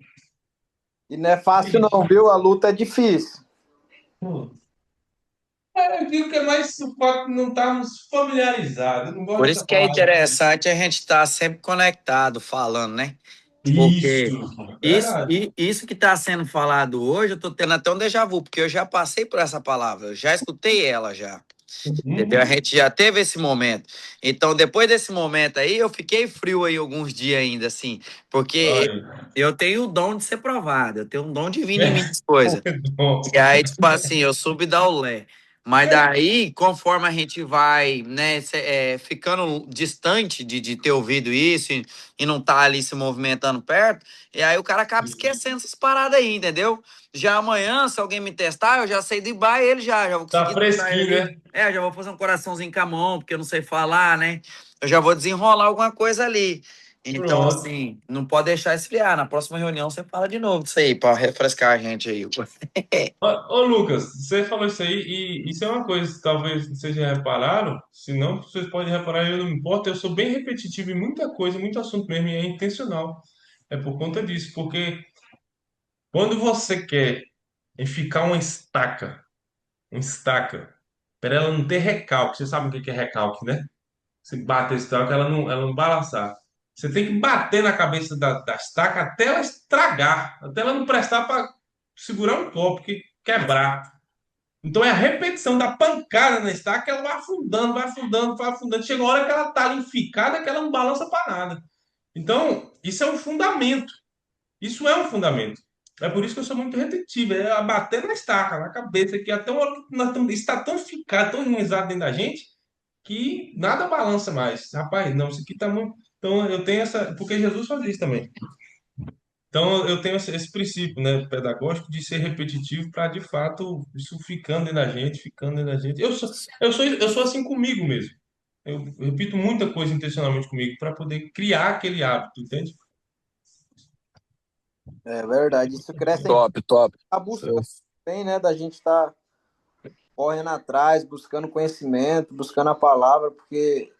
E não é É fácil isso. não, viu? A luta é difícil. Pô. Eu digo que é mais o fato de não estarmos familiarizados. Eu não gosto Por isso dessa que é palavra. interessante a gente estar sempre conectado, falando, né? Porque Isso, verdade. isso que está sendo falado hoje, eu estou tendo até um déjà vu, porque eu já passei por essa palavra, eu já escutei ela já. Entendeu? A Uhum. gente já teve esse momento. Então, depois desse momento aí, eu fiquei frio aí alguns dias ainda, assim, porque Olha. eu tenho o dom de ser provado, eu tenho um dom divino em mim das coisas. Bom. E aí, tipo assim, eu soube dar o lé. Mas daí, conforme a gente vai, né, ficando distante de ter ouvido isso e não tá ali se movimentando perto, e aí o cara acaba esquecendo essas paradas aí, entendeu? Já amanhã, se alguém me testar, eu já sei driblar ele já vou Tá conseguir driblar ele fresquinho, ali. né? Já vou fazer um coraçãozinho com a mão, porque eu não sei falar, né? Eu já vou desenrolar alguma coisa ali. Então, Pronto. assim, não pode deixar esfriar. Na próxima reunião você fala de novo disso aí, pra refrescar a gente aí. Ô, Lucas, você falou isso aí, e isso é uma coisa que talvez vocês já repararam, se não, vocês podem reparar, eu não me importo, eu sou bem repetitivo em muita coisa, muito assunto mesmo, e é intencional. É por conta disso, porque quando você quer ficar uma estaca, para ela não ter recalque, você sabe o que é recalque, né? Você bate a estaca, ela não balançar. Você tem que bater na cabeça da estaca até ela estragar, até ela não prestar para segurar um copo, que quebrar. Então é a repetição da pancada na estaca que ela vai afundando, vai afundando, vai afundando. Chega uma hora que ela tá ali enficada que ela não balança para nada. Então, isso é um fundamento. Isso é um fundamento. É por isso que eu sou muito retentivo. É a bater na estaca, na cabeça, que até uma hora que nós estamos, está tão ficado, tão enraizado dentro da gente, que nada balança mais. Rapaz, não, isso aqui tá muito. Então eu tenho essa. Porque Jesus faz isso também. Então, eu tenho esse princípio, né, pedagógico de ser repetitivo para, de fato, isso ficando dentro da gente, ficando dentro da gente. Eu sou assim comigo mesmo. Eu repito muita coisa intencionalmente comigo para poder criar aquele hábito, entende? É verdade. Isso cresce em Top, top. a busca também, né? Da gente estar correndo atrás, buscando conhecimento, buscando a palavra, porque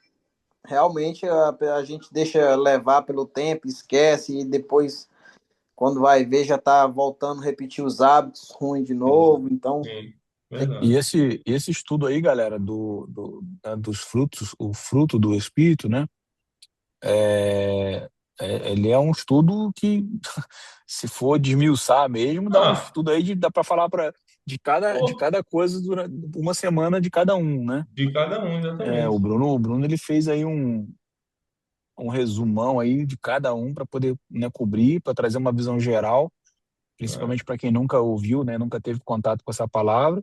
realmente a gente deixa levar pelo tempo, esquece e depois, quando vai ver, já está voltando a repetir os hábitos ruins de Sim, novo. Então, sim, tem E verdade. esse estudo aí, galera, dos frutos, o fruto do Espírito, né? É, ele é um estudo que, se for desmiuçar mesmo, dá um Ah, estudo aí dá para falar de pô, cada coisa durante uma semana de cada um, né? de cada um, O exatamente. Bruno ele fez aí um resumão aí de cada um para poder, né, cobrir, para trazer uma visão geral, Né? principalmente para quem nunca ouviu, né, nunca teve contato com essa palavra.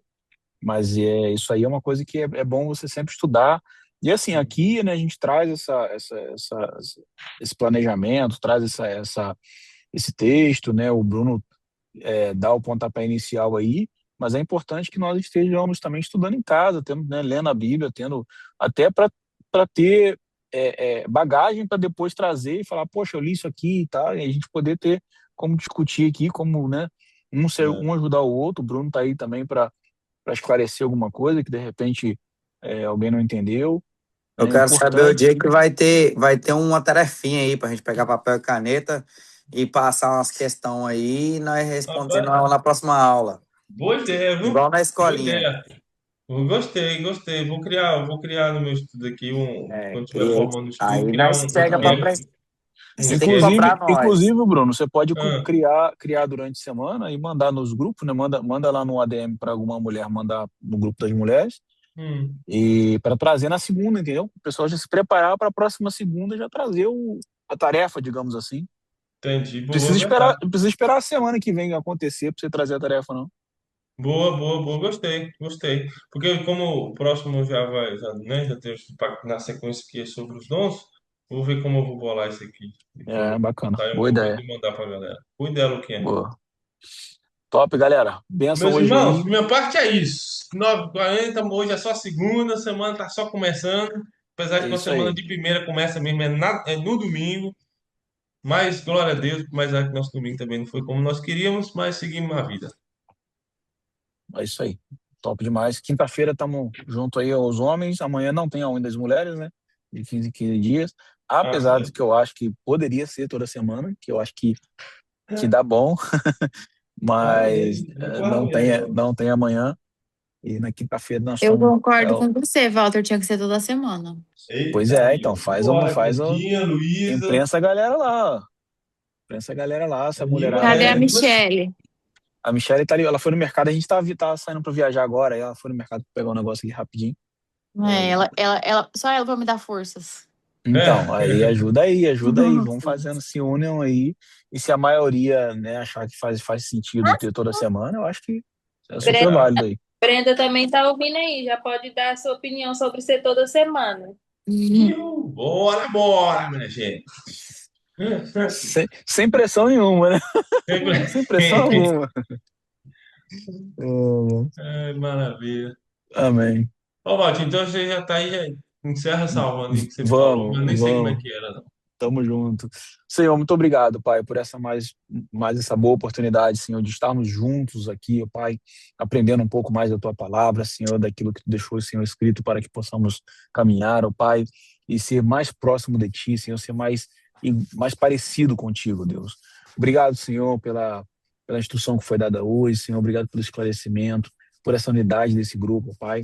Mas isso aí é uma coisa que é bom você sempre estudar. E assim, aqui, né, a gente traz esse planejamento, traz esse texto, né? O Bruno dá o pontapé inicial aí, mas é importante que nós estejamos também estudando em casa, tendo, né, lendo a Bíblia, tendo até para ter bagagem para depois trazer e falar, poxa, eu li isso aqui e tal, e a gente poder ter como discutir aqui, como, né, É. um ajudar o outro. O Bruno tá aí também para esclarecer alguma coisa que de repente alguém não entendeu. Eu É quero saber o importante. dia que vai ter uma tarefinha aí pra gente pegar papel e caneta e passar umas questões aí e nós respondemos Rapaz, na próxima aula. boa ideia, viu? Igual na Boa escolinha. ideia. Eu gostei, gostei. Vou criar no meu estudo aqui quando estiver Cria. formando o estudo, Aí criar nós um pega pra esquema, frente. um Você tem que esquema. cobrar nós. Bruno, você pode Ah, criar durante a semana e mandar nos grupos, né? Manda lá no ADM para alguma mulher, mandar no grupo das mulheres hum, e para trazer na segunda, entendeu? O pessoal já se preparar para a próxima segunda já trazer a tarefa, digamos assim. entendi. Boa, verdade. Precisa esperar a semana que vem acontecer para você trazer a tarefa, não. Boa, boa, boa. Gostei, gostei. Porque como o próximo já vai, já, né, já tem na sequência que é sobre os dons, vou ver como eu vou bolar isso aqui. E como eu É, vou bacana. botar em um Boa momento ideia. e mandar pra galera. Cuida, Luquinha. Boa. Top, galera. Benção Meus hoje irmãos, aí. minha parte é isso. 9h40, hoje é só segunda, a semana tá só começando. Apesar de que a semana de primeira começa mesmo, é no domingo. Mas, glória a Deus, mas que nosso domingo também não foi como nós queríamos, mas seguimos a vida. É isso aí. Top demais. Quinta-feira estamos junto aí aos homens. Amanhã não tem a Unha das Mulheres, né? De 15 em 15 dias. Apesar de que eu acho que poderia ser toda semana, que eu acho que dá bom. Mas não tem amanhã. E na quinta-feira nós Eu estamos. concordo com você, Walter. Tinha que ser toda semana. Pois é, então faz o. Luísa. Imprensa a galera lá, ó. Imprensa a galera lá, essa mulherada. Cadê a Michelle? A Michelle tá ali, ela foi no mercado, a gente tá saindo pra viajar agora, aí ela foi no mercado pegar um negócio aqui rapidinho. Só ela vai me dar forças. Então, aí ajuda aí, vão fazendo, se unam aí, e se a maioria, né, achar que faz sentido ter toda semana, eu acho que é super válido aí. Brenda também tá ouvindo aí, já pode dar a sua opinião sobre ser toda semana. Bora, minha gente. Sem pressão nenhuma, né? Sem pressão alguma. Maravilha. Amém. Ó, Valtinho, então você já tá aí, já encerra salvando aí que você falou, mas nem sei como é que era, não. Tamo junto. Senhor, muito obrigado, Pai, por essa mais essa boa oportunidade, Senhor, de estarmos juntos aqui, Pai, aprendendo um pouco mais da Tua palavra, Senhor, daquilo que Tu deixou, Senhor, escrito para que possamos caminhar, ó Pai, e ser mais próximo de Ti, Senhor, ser mais parecido contigo, Deus. Obrigado, Senhor, pela instrução que foi dada hoje, Senhor, obrigado pelo esclarecimento, por essa unidade desse grupo, Pai.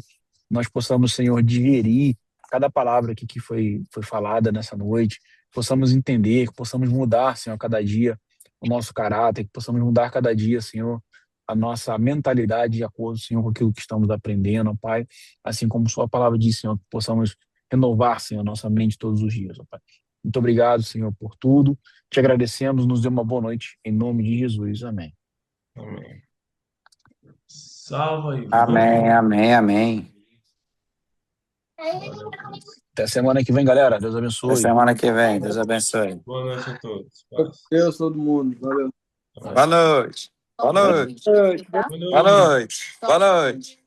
Nós possamos, Senhor, digerir cada palavra aqui que foi falada nessa noite, possamos entender, que possamos mudar, Senhor, cada dia o nosso caráter, que possamos mudar cada dia, Senhor, a nossa mentalidade de acordo, Senhor, com aquilo que estamos aprendendo, Pai. Assim como Sua palavra diz, Senhor, que possamos renovar, Senhor, nossa mente todos os dias, Pai. Muito obrigado, Senhor, por tudo. Te agradecemos, nos dê uma boa noite, em nome de Jesus. Amém. Amém. Salva aí. Amém. Até semana que vem, galera. Deus abençoe. Até semana que vem. Deus abençoe. Boa noite a todos. Deus, todo mundo. Valeu. Boa noite. Boa noite. Boa noite. Boa noite.